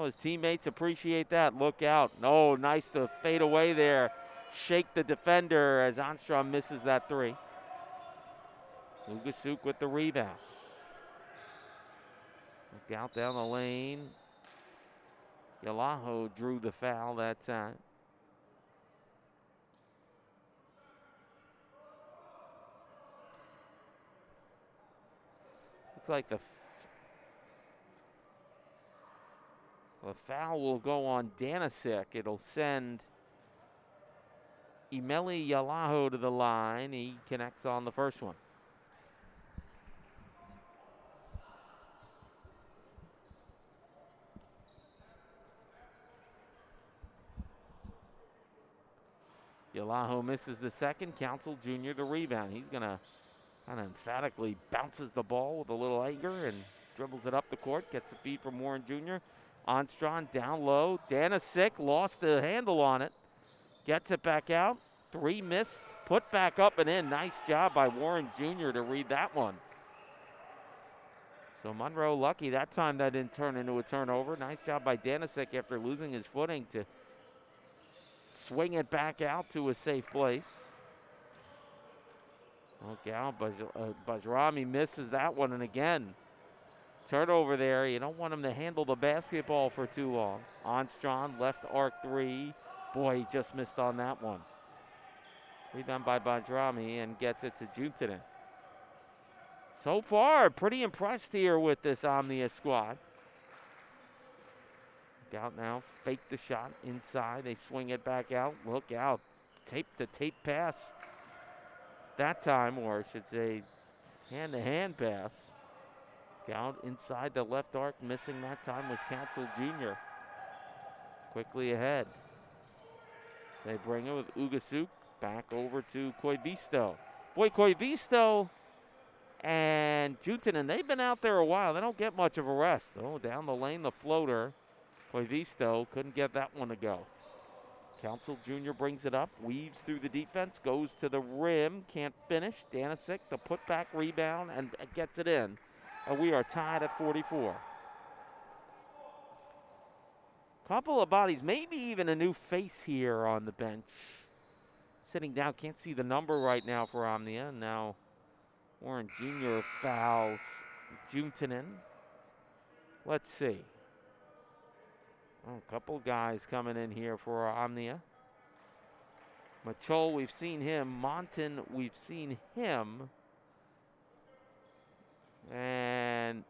his teammates appreciate that. Look out. No, nice to fade away there. Shake the defender as Armstrong misses that three. Ugasuk with the rebound. Look out down the lane. Yalaho drew the foul that time. Looks like the foul will go on Danisic. It'll send Emeli Yalaho to the line. He connects on the first one. Yalaho misses the second. Council Jr. the rebound. He's going to kind of emphatically bounces the ball with a little anger and dribbles it up the court. Gets the feed from Warren Jr. Armstrong down low. Danisic lost the handle on it. Gets it back out. Three missed. Put back up and in. Nice job by Warren Jr. to read that one. So Monroe lucky that time that didn't turn into a turnover. Nice job by Danisic after losing his footing to swing it back out to a safe place. Look out, Bajrami misses that one, and again, turnover there. You don't want him to handle the basketball for too long. Armstrong, left arc three. Boy, he just missed on that one. Rebound by Bajrami and gets it to Juntanen. So far, pretty impressed here with this Omnia squad. Look out now, fake the shot inside. They swing it back out. Look out, tape-to-tape pass. That time, or I should say hand-to-hand pass. Out inside the left arc, missing that time was Council Jr. Quickly ahead. They bring it with Ugasuk back over to Koivisto. Boy, Koivisto and Juntanen, they've been out there a while. They don't get much of a rest. Oh, down the lane, the floater. Koivisto couldn't get that one to go. Council Jr. brings it up, weaves through the defense, goes to the rim, can't finish. Danisic, the putback rebound, and gets it in. And we are tied at 44. Couple of bodies, maybe even a new face here on the bench. Sitting down, can't see the number right now for Omnia. Now Warren Jr. fouls Juntanen. Let's see. A couple guys coming in here for Omnia. Machol, we've seen him. Monton, we've seen him. And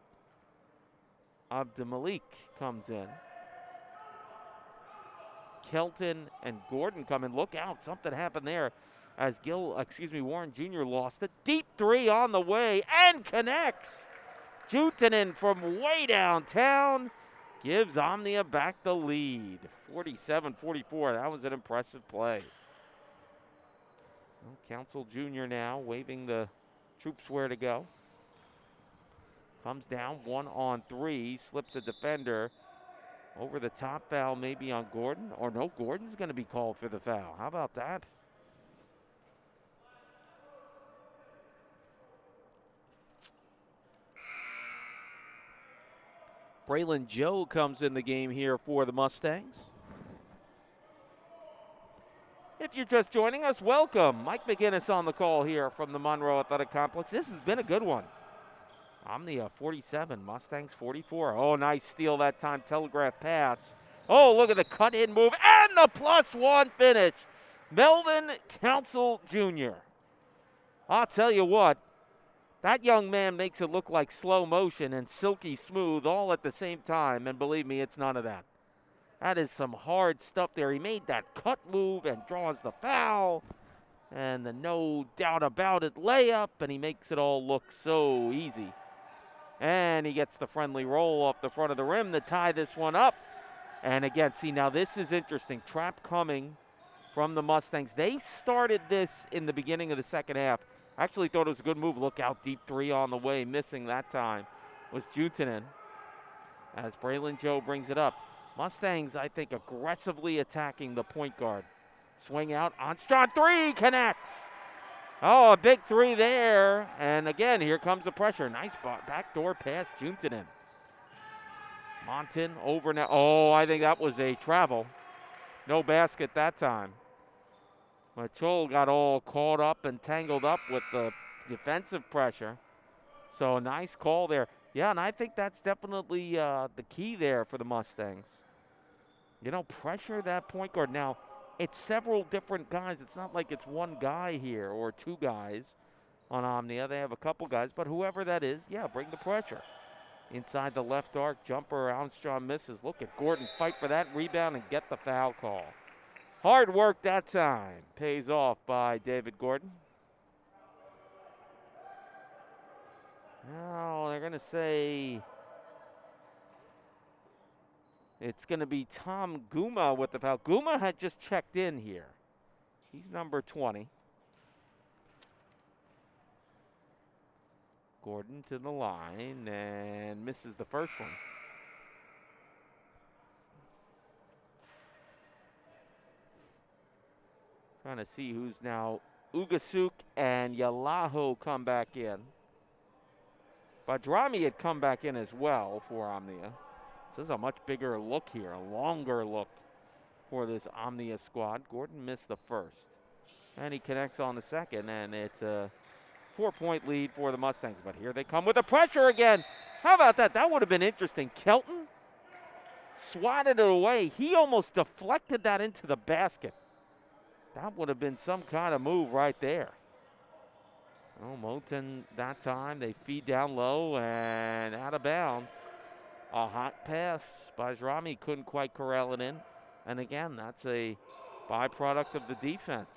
Abdumalik comes in. Kelton and Gordon come in. Look out, something happened there as Warren Jr. lost it. Deep three on the way and connects. Juntanen from way downtown gives Omnia back the lead. 47-44, that was an impressive play. Well, Council Jr. now waving the troops where to go. Comes down 1-on-3, slips a defender. Over the top foul maybe on Gordon. Or no, Gordon's going to be called for the foul. How about that? Braylon Joe comes in the game here for the Mustangs. If you're just joining us, welcome. Mike McGinnis on the call here from the Monroe Athletic Complex. This has been a good one. Omnia 47, Mustangs 44. Oh, nice steal that time, telegraph pass. Oh, look at the cut-in move and the +1 finish. Melvin Council Jr. I'll tell you what, that young man makes it look like slow motion and silky smooth all at the same time, and believe me, it's none of that. That is some hard stuff there. He made that cut move and draws the foul, and the no doubt about it layup, and he makes it all look so easy. And he gets the friendly roll off the front of the rim to tie this one up. And again, see, now this is interesting. Trap coming from the Mustangs. They started this in the beginning of the second half. I actually thought it was a good move. Look out, deep three on the way. Missing that time was Juntanen as Braylon Joe brings it up. Mustangs, I think, aggressively attacking the point guard. Swing out, Armstrong three connects. Oh, a big three there. And again, here comes the pressure. Nice backdoor pass, Juntanen. Monton over now. Oh, I think that was a travel. No basket that time. Rochelle got all caught up and tangled up with the defensive pressure. So nice call there. Yeah, and I think that's definitely the key there for the Mustangs. You know, pressure that point guard. Now, it's several different guys. It's not like it's one guy here or two guys on Omnia. They have a couple guys, but whoever that is, yeah, bring the pressure. Inside the left arc, jumper, Armstrong misses. Look at Gordon fight for that rebound and get the foul call. Hard work that time. Pays off by David Gordon. Now they're going to say it's going to be Tom Guma with the foul. Guma had just checked in here. He's number 20. Gordon to the line and misses the first one. Trying to see who's now. Ugasuk and Yalaho come back in. Badrami had come back in as well for Omnia. This is a much bigger look here, a longer look for this Omnia squad. Gordon missed the first. And he connects on the second, and it's a 4-point lead for the Mustangs. But here they come with the pressure again. How about that? That would have been interesting. Kelton swatted it away. He almost deflected that into the basket. That would have been some kind of move right there. Oh, Moten that time, they feed down low and out of bounds. A hot pass. Bajrami couldn't quite corral it in. And again, that's a byproduct of the defense.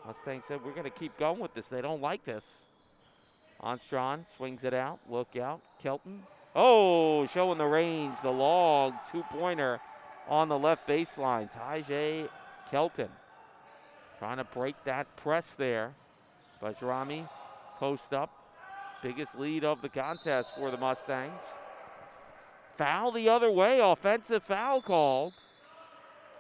Mustangs said, we're going to keep going with this. They don't like this. Armstrong swings it out. Look out. Kelton. Oh, showing the range. The log two-pointer on the left baseline. Tajay Kelton trying to break that press there. Bajrami post up. Biggest lead of the contest for the Mustangs. Foul the other way. Offensive foul called.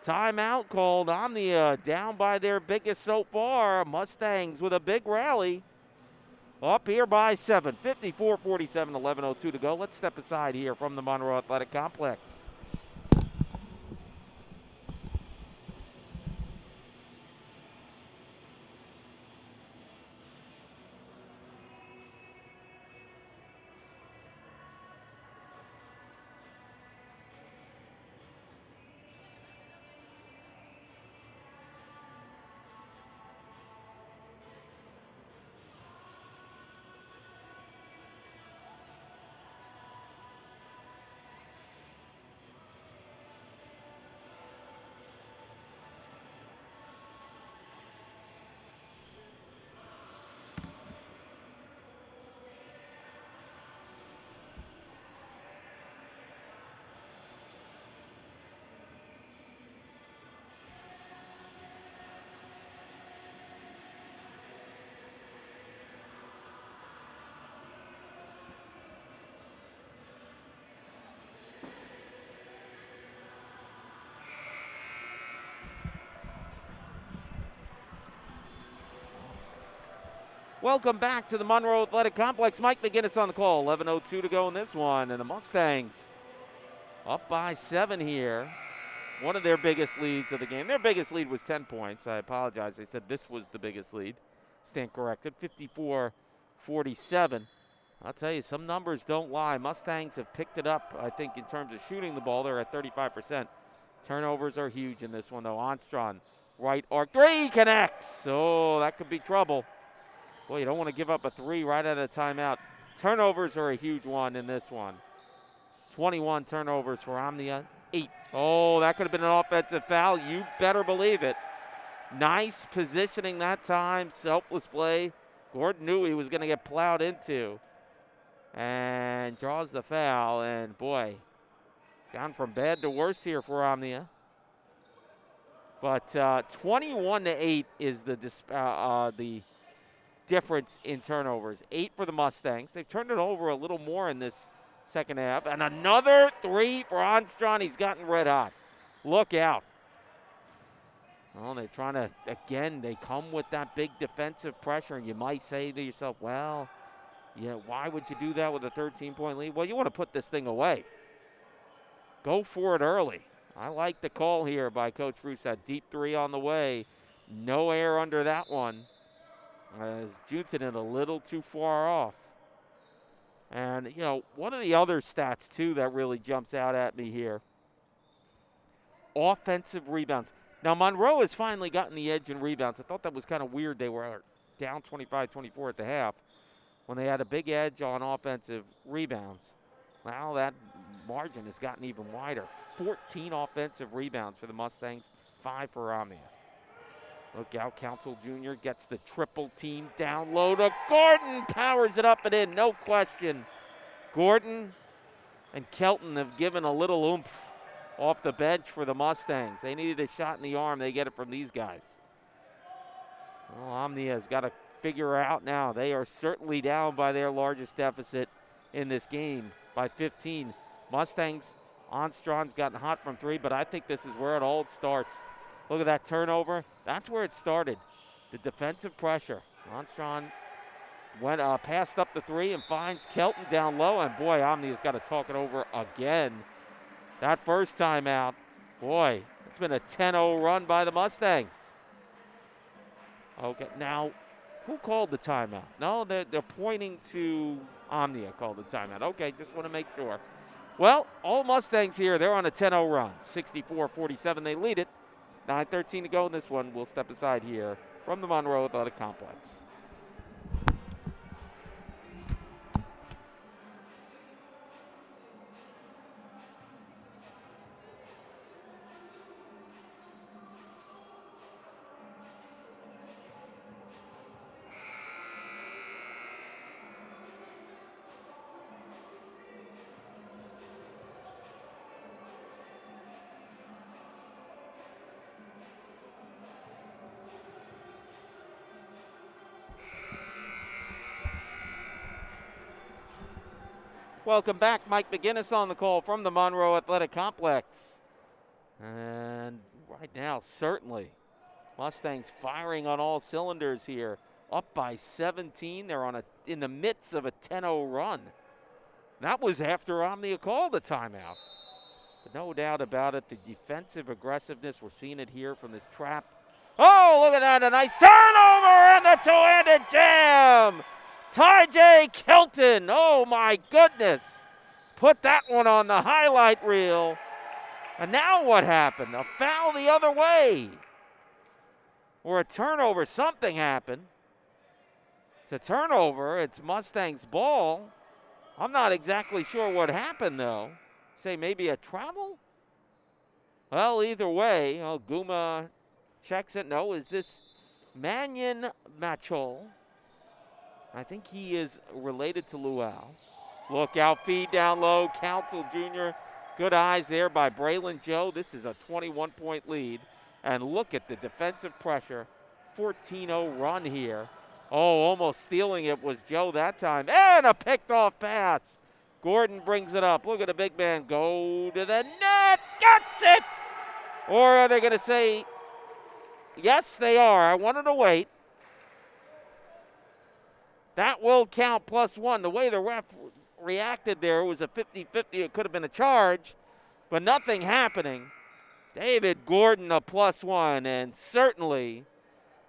Timeout called. Omnia down by their biggest so far. Mustangs with a big rally. Up here by 7. 54-47, 11:02 to go. Let's step aside here from the Monroe Athletic Complex. Welcome back to the Monroe Athletic Complex. Mike McGinnis on the call. 11:02 to go in this one. And the Mustangs up by 7 here. One of their biggest leads of the game. Their biggest lead was 10 points. I apologize. They said this was the biggest lead. Stand corrected. 54-47. I'll tell you, some numbers don't lie. Mustangs have picked it up, I think, in terms of shooting the ball. They're at 35%. Turnovers are huge in this one, though. Armstrong, right arc. 3 connects. Oh, that could be trouble. Boy, you don't want to give up a 3 right out of the timeout. Turnovers are a huge one in this one. 21 turnovers for Omnia, 8. Oh, that could have been an offensive foul. You better believe it. Nice positioning that time. Selfless play. Gordon knew he was going to get plowed into. And draws the foul. And, boy, it's gone from bad to worse here for Omnia. But 21-8 is the difference in turnovers. 8 for the Mustangs. They've turned it over a little more in this second half. And another 3 for Armstrong. He's gotten red hot. Look out. Well, they're trying to, again, they come with that big defensive pressure, and you might say to yourself, well, yeah, why would you do that with a 13-point lead? Well, you want to put this thing away. Go for it early. I like the call here by Coach Bruce. That deep three on the way. No air under that one. As Juntanen a little too far off. And, you know, one of the other stats, too, that really jumps out at me here. Offensive rebounds. Now, Monroe has finally gotten the edge in rebounds. I thought that was kind of weird. They were down 25-24 at the half when they had a big edge on offensive rebounds. Now that margin has gotten even wider. 14 offensive rebounds for the Mustangs, 5 for Omnia. Look out, Council Jr. gets the triple team down low to Gordon. Powers it up and in, no question. Gordon and Kelton have given a little oomph off the bench for the Mustangs. They needed a shot in the arm. They get it from these guys. Well, Omnia's got to figure out now. They are certainly down by their largest deficit in this game by 15. Mustangs, Onstron's gotten hot from 3, but I think this is where it all starts. Look at that turnover. That's where it started. The defensive pressure. Onstron went passed up the 3 and finds Kelton down low, and boy, Omnia's got to talk it over again. That first time out, boy, it's been a 10-0 run by the Mustangs. Okay, now, who called the timeout? No, they're pointing to Omnia called the timeout. Okay, just want to make sure. Well, all Mustangs here, they're on a 10-0 run. 64-47, they lead it. 9:13 to go in this one. We'll step aside here from the Monroe Athletic Complex. Welcome back. Mike McGinnis on the call from the Monroe Athletic Complex. And right now, certainly, Mustangs firing on all cylinders here. Up by 17. They're in the midst of a 10-0 run. That was after Omnia called a timeout. But no doubt about it, the defensive aggressiveness, we're seeing it here from this trap. Oh, look at that, a nice turnover and the two-handed jam. Ty J. Kelton, oh my goodness. Put that one on the highlight reel. And now what happened? A foul the other way. Or a turnover, something happened. It's a turnover, it's Mustangs ball. I'm not exactly sure what happened though. Say maybe a travel? Well, either way, Guma checks it. No, is this Mannion Machol? I think he is related to Luau. Look out, feed down low. Council Jr. Good eyes there by Braylon Joe. This is a 21-point lead. And look at the defensive pressure. 14-0 run here. Oh, almost stealing it was Joe that time. And a picked off pass. Gordon brings it up. Look at the big man go to the net. Gets it! Or are they going to say, yes, they are. I wanted to wait. That will count +1. The way the ref reacted there was a 50-50. It could have been a charge, but nothing happening. David Gordon a +1, and certainly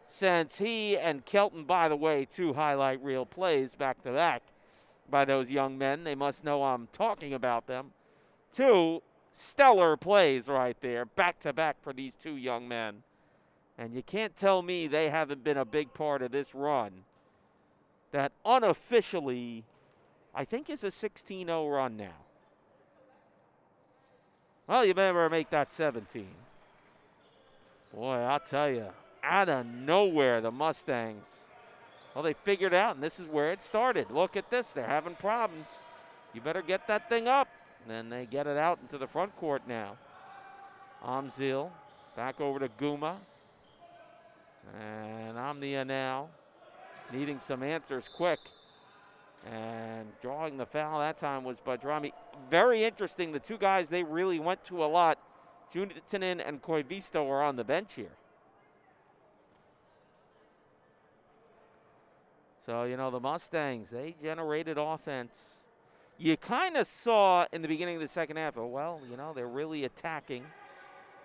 since he and Kelton, by the way, 2 highlight reel plays back-to-back by those young men. They must know I'm talking about them. 2 stellar plays right there, back-to-back for these 2 young men. And you can't tell me they haven't been a big part of this run. That unofficially, I think, is a 16-0 run now. Well, you better make that 17. Boy, I'll tell you, out of nowhere, the Mustangs, well, they figured out, and this is where it started. Look at this. They're having problems. You better get that thing up. And then they get it out into the front court now. Amzil back over to Guma. And Omnia now needing some answers quick. And drawing the foul that time was Badrami. Very interesting. The 2 guys they really went to a lot, Junitanen and Koivisto, are on the bench here. So, you know, the Mustangs, they generated offense. You kind of saw in the beginning of the second half, oh, well, you know, they're really attacking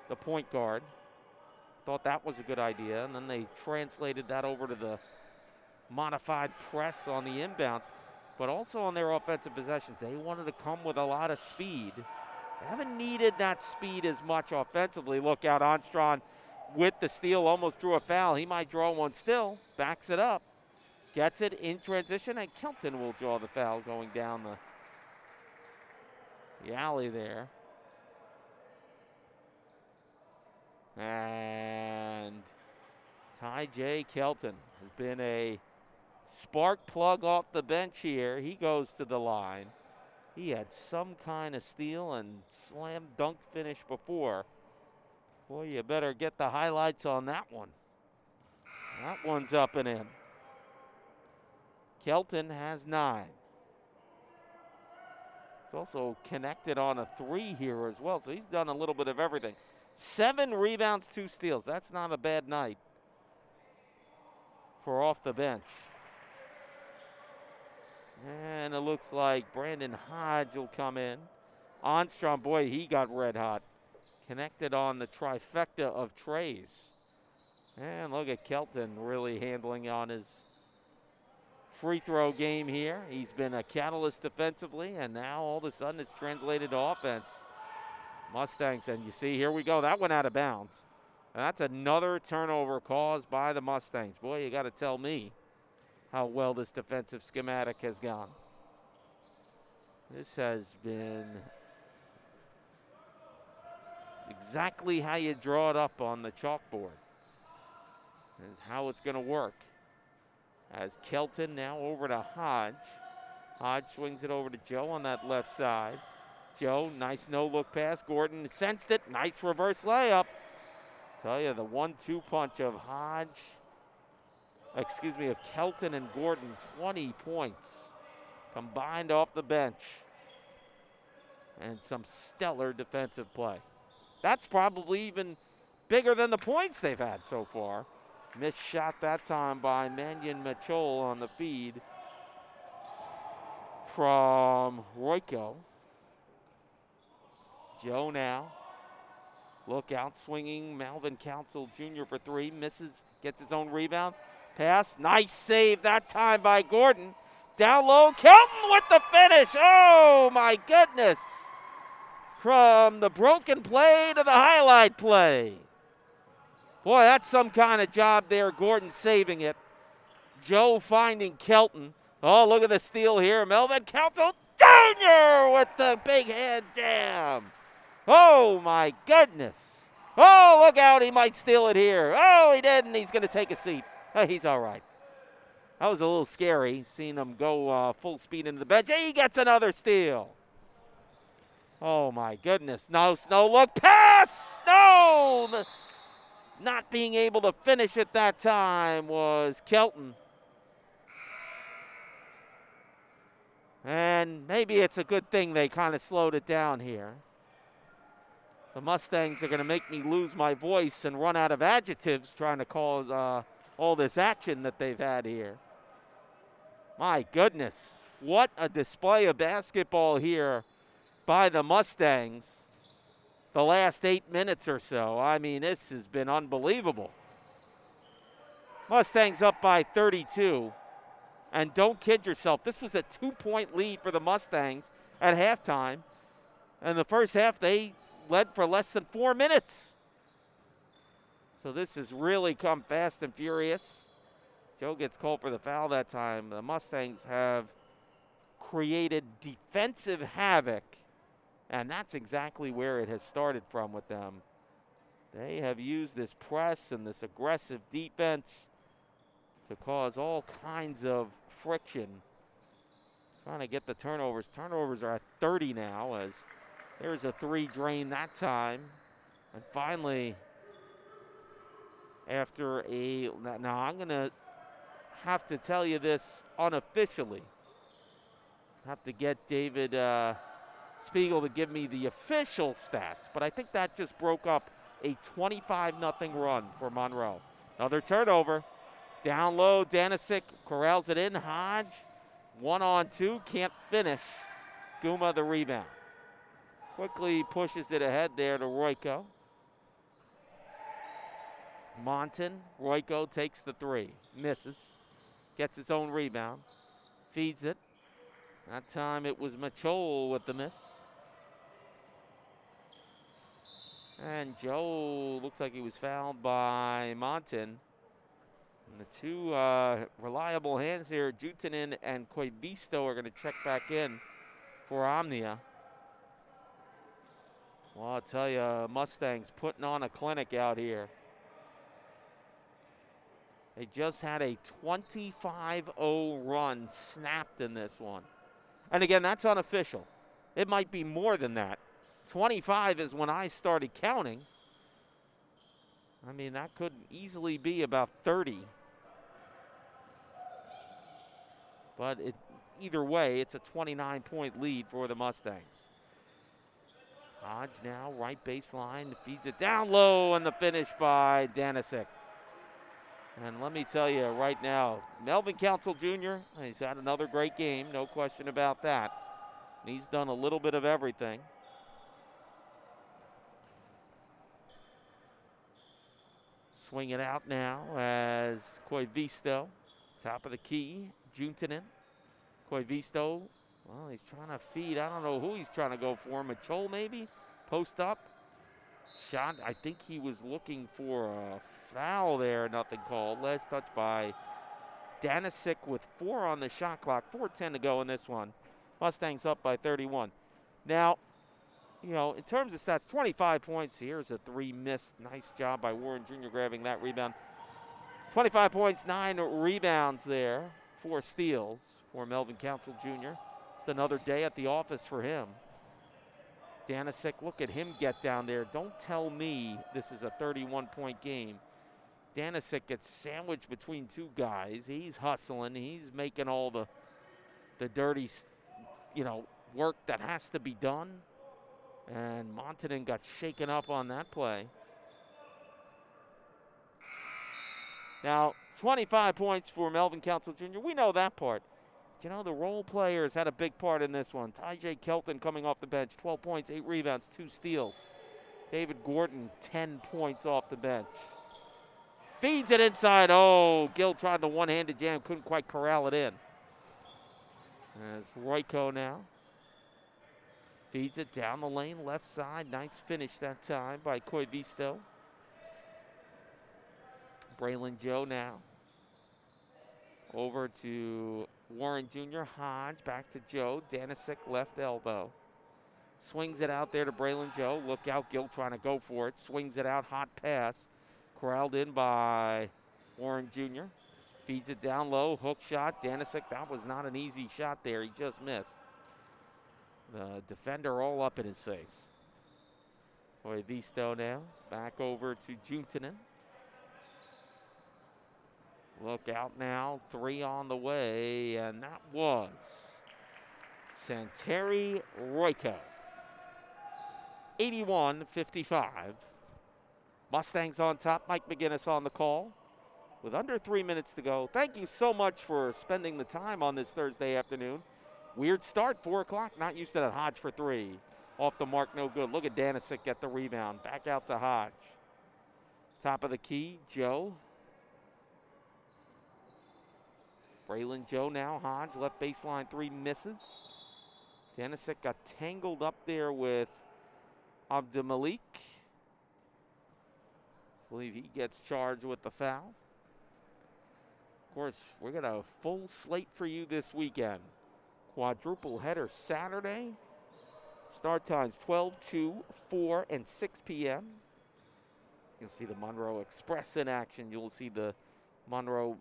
the point guard. Thought that was a good idea, and then they translated that over to the modified press on the inbounds, but also on their offensive possessions. They wanted to come with a lot of speed. They haven't needed that speed as much offensively. Look out, Armstrong with the steal, almost drew a foul. He might draw one still, backs it up, gets it in transition, and Kelton will draw the foul going down the alley there. And Ty J. Kelton has been a spark plug off the bench here. He goes to the line. He had some kind of steal and slam dunk finish before. Boy, you better get the highlights on that one. That one's up and in. Kelton has 9. He's also connected on a 3 here as well, so he's done a little bit of everything. 7 rebounds, 2 steals. That's not a bad night for off the bench. And it looks like Brandon Hodge will come in. Armstrong, boy, he got red hot. Connected on the trifecta of trays. And look at Kelton really handling on his free throw game here. He's been a catalyst defensively, and now all of a sudden it's translated to offense. Mustangs, and you see, here we go. That went out of bounds. And that's another turnover caused by the Mustangs. Boy, you got to tell me how well this defensive schematic has gone. This has been exactly how you draw it up on the chalkboard. This is how it's going to work. As Kelton now over to Hodge. Hodge swings it over to Joe on that left side. Joe, nice no-look pass. Gordon sensed it. Nice reverse layup. Tell you, the 1-2 punch of of Kelton and Gordon, 20 points combined off the bench. And some stellar defensive play. That's probably even bigger than the points they've had so far. Missed shot that time by Mannion Mitchell on the feed from Royko. Joe now. Look out, swinging. Malvin Council Jr. for 3. Misses, gets his own rebound. Pass, nice save that time by Gordon. Down low, Kelton with the finish. Oh, my goodness. From the broken play to the highlight play. Boy, that's some kind of job there. Gordon saving it. Joe finding Kelton. Oh, look at the steal here. Melvin Council Jr. with the big hand jam. Oh, my goodness. Oh, look out. He might steal it here. Oh, he didn't. He's going to take a seat. He's all right. That was a little scary, seeing him go full speed into the bench. He gets another steal. Oh, my goodness. No look pass. No. Not being able to finish at that time was Kelton. And maybe it's a good thing they kind of slowed it down here. The Mustangs are going to make me lose my voice and run out of adjectives trying to cause all this action that they've had here. My goodness, what a display of basketball here by the Mustangs the last 8 minutes or so. I mean, this has been unbelievable. Mustangs up by 32. And don't kid yourself, this was a 2-point lead for the Mustangs at halftime. And the first half, they led for less than 4 minutes. So this has really come fast and furious. Joe gets called for the foul that time. The Mustangs have created defensive havoc, and that's exactly where it has started from with them. They have used this press and this aggressive defense to cause all kinds of friction. Trying to get the turnovers. Turnovers are at 30 now, as there's a 3 drain that time. And finally, after now I'm going to have to tell you this unofficially. Have to get David Spiegel to give me the official stats, but I think that just broke up a 25-0 run for Monroe. Another turnover. Down low, Danisic corrals it in. Hodge, 1-on-2, can't finish. Guma the rebound. Quickly pushes it ahead there to Royko. Monton, Royko takes the three, misses. Gets his own rebound, feeds it. That time it was Machol with the miss. And Joe looks like he was fouled by Monton. And the two reliable hands here, Jutinen and Koivisto, are going to check back in for Omnia. Well, I'll tell you, Mustangs putting on a clinic out here. They just had a 25-0 run snapped in this one. And again, that's unofficial. It might be more than that. 25 is when I started counting. I mean, that could easily be about 30. But either way, it's a 29-point lead for the Mustangs. Hodge now, right baseline, feeds it down low, and the finish by Danisic. And let me tell you right now, Melvin Council Jr., he's had another great game, no question about that. And he's done a little bit of everything. Swing it out now as Koivisto, top of the key, Juntinen. Koivisto, well, he's trying to feed. I don't know who he's trying to go for. Machol maybe? Post up. Shot, I think he was looking for a foul there. Nothing called. Last touch by Danisic with 4 on the shot clock. 4:10 to go in this one. Mustangs up by 31. Now, you know, in terms of stats, 25 points. Here's a 3 missed. Nice job by Warren Jr. grabbing that rebound. 25 points, 9 rebounds there, 4 steals for Melvin Council Jr. Just another day at the office for him. Danisic, look at him get down there. Don't tell me this is a 31-point game. Danisic gets sandwiched between 2 guys. He's hustling. He's making all the dirty, you know, work that has to be done. And Montanen got shaken up on that play. Now, 25 points for Melvin Council Jr. We know that part. You know, the role players had a big part in this one. Ty Kelton coming off the bench, 12 points, 8 rebounds, 2 steals. David Gordon, 10 points off the bench. Feeds it inside. Oh, Gill tried the one-handed jam, couldn't quite corral it in. As Royko now. Feeds it down the lane, left side. Nice finish that time by Koivisto. Braylon Joe now. Over to Warren Jr. Hodge, back to Joe. Danisic left elbow. Swings it out there to Braylon Joe. Look out, Gill trying to go for it. Swings it out, hot pass. Corralled in by Warren Jr. Feeds it down low, hook shot. Danisic, that was not an easy shot there. He just missed. The defender all up in his face. Koivisto now, back over to Juntinen. Look out now, 3 on the way, and that was Santeri Royko. 81-55. Mustangs on top, Mike McGinnis on the call with under 3 minutes to go. Thank you so much for spending the time on this Thursday afternoon. Weird start, 4 o'clock, not used to that. Hodge for 3. Off the mark, no good. Look at Danisic get the rebound. Back out to Hodge. Top of the key, Joe. Braylon Joe now, Hodge, left baseline 3 misses. Danisic got tangled up there with Abdumalik. I believe he gets charged with the foul. Of course, we got a full slate for you this weekend. Quadruple header Saturday. Start times 12, 2, 4, and 6 p.m. You'll see the Monroe Express in action. You'll see the Monroe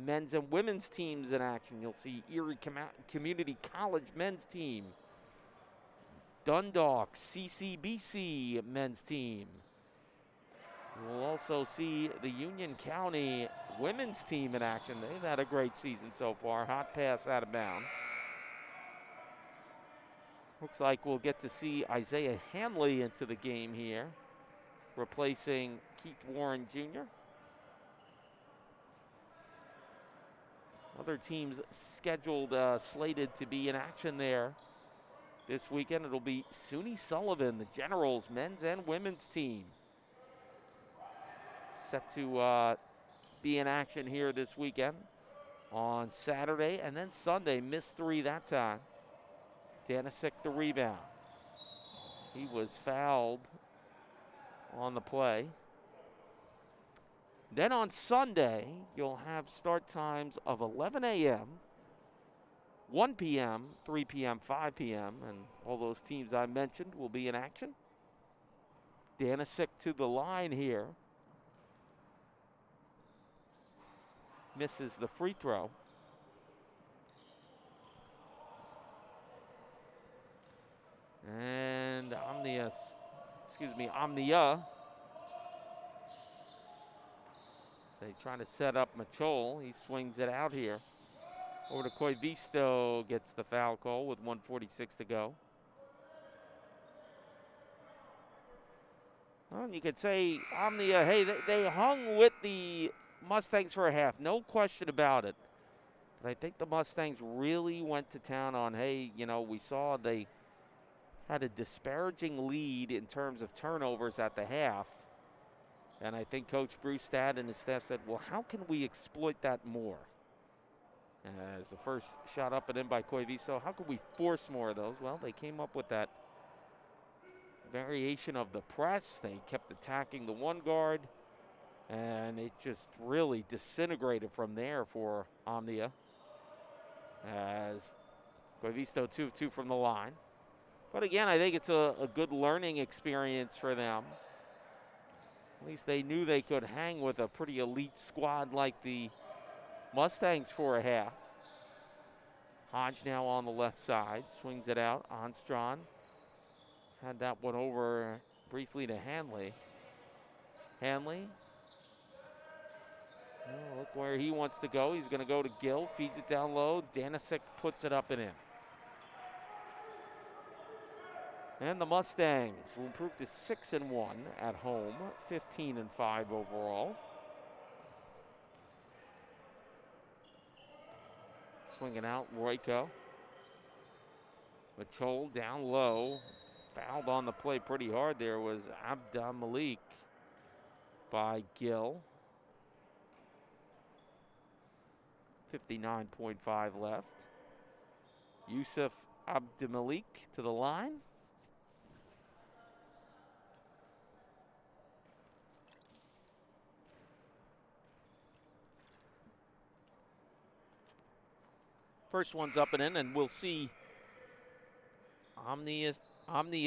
men's and women's teams in action. You'll see Erie Community College men's team. Dundalk CCBC men's team. We'll also see the Union County women's team in action. They've had a great season so far. Hot pass out of bounds. Looks like we'll get to see Isaiah Hanley into the game here, replacing Keith Warren Jr. Other teams scheduled, slated to be in action there this weekend. It'll be SUNY Sullivan, the Generals men's and women's team, set to be in action here this weekend on Saturday, and then Sunday. Missed 3 that time. Danisic the rebound. He was fouled on the play. Then on Sunday, you'll have start times of 11 a.m., 1 p.m., 3 p.m., 5 p.m., and all those teams I mentioned will be in action. Danisic to the line here. Misses the free throw. And Omnia. They trying to set up Rochelle. He swings it out here. Over to Koivisto, gets the foul call with 1:46 to go. Well, you could say Omnia, hey, they hung with the Mustangs for a half, no question about it. But I think the Mustangs really went to town on, hey, you know, we saw they had a disparaging lead in terms of turnovers at the half. And I think Coach Brustad and his staff said, well, how can we exploit that more? As the first shot up and in by Koivisto, how can we force more of those? Well, they came up with that variation of the press. They kept attacking the one guard, and it just really disintegrated from there for Omnia. As Koivisto 2 of 2 from the line. But again, I think it's a good learning experience for them. At least they knew they could hang with a pretty elite squad like the Mustangs for a half. Hodge now on the left side, swings it out. Armstrong had that one over briefly to Hanley. Hanley, oh, look where he wants to go. He's going to go to Gill, feeds it down low. Danisic puts it up and in. And the Mustangs will improve to 6-1 at home, 15-5 overall. Swinging out, Royko. Rochelle down low. Fouled on the play pretty hard there was Abdamalik by Gill. 59.5 left. Yusuf Abdamalik to the line. First one's up and in, and we'll see Omnia,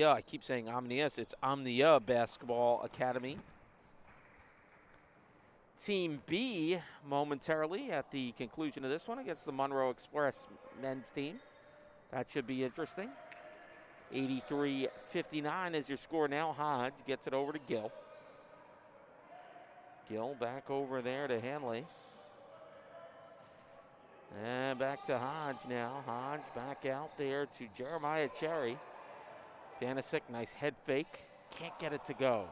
I keep saying Omnius, it's Omnia Basketball Academy. Team B momentarily at the conclusion of this one against the Monroe Express men's team. That should be interesting. 83-59 is your score now. Hodge gets it over to Gill. Gill back over there to Hanley. And back to Hodge now. Hodge back out there to Jeremiah Cherry. Danisic, nice head fake. Can't get it to go.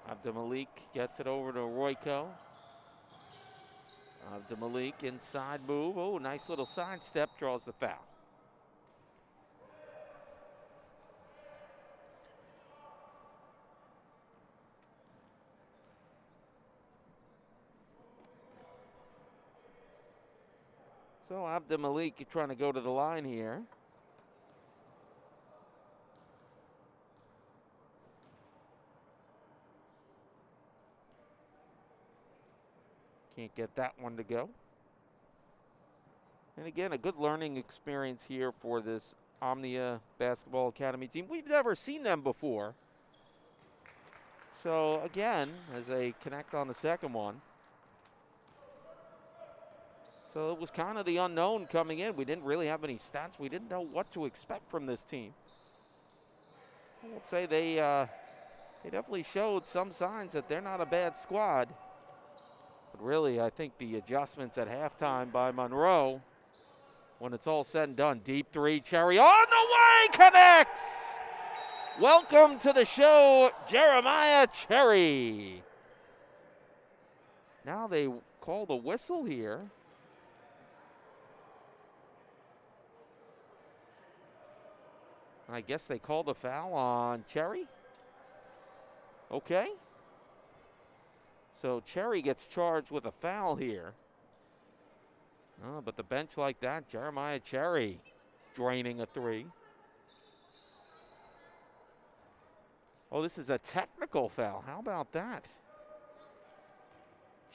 Abdamalik gets it over to Royko. Abdamalik inside move. Oh, nice little sidestep, draws the foul. So Abdamalik trying to go to the line here. Can't get that one to go. And again, a good learning experience here for this Omnia Basketball Academy team. We've never seen them before. So again, as they connect on the second one. So it was kind of the unknown coming in. We didn't really have any stats. We didn't know what to expect from this team. I would say they definitely showed some signs that they're not a bad squad. But really, I think the adjustments at halftime by Monroe, when it's all said and done, deep three, Cherry on the way, connects! Welcome to the show, Jeremiah Cherry. Now they call the whistle here. I guess they called the foul on Cherry. Okay. So Cherry gets charged with a foul here. Oh, but the bench like that, Jeremiah Cherry draining a three. Oh, this is a technical foul. How about that?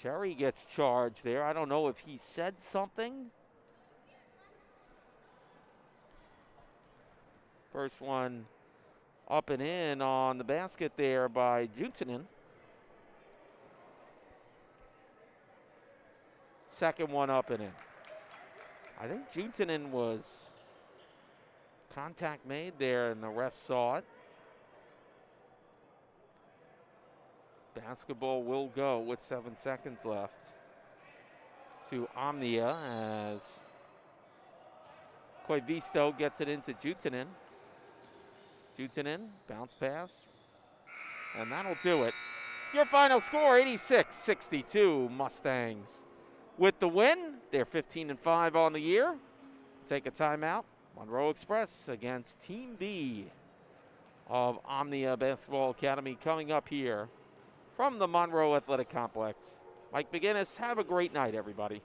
Cherry gets charged there. I don't know if he said something. First one up and in on the basket there by Juntanen. Second one up and in. I think Juntanen was contact made there and the ref saw it. Basketball will go with 7 seconds left to Omnia as Koivisto gets it into Juntanen. Juntanen, bounce pass, and that'll do it. Your final score, 86-62 Mustangs. With the win, they're 15-5 on the year. Take a timeout. Monroe Express against Team B of Omnia Basketball Academy coming up here from the Monroe Athletic Complex. Mike McGinnis, have a great night, everybody.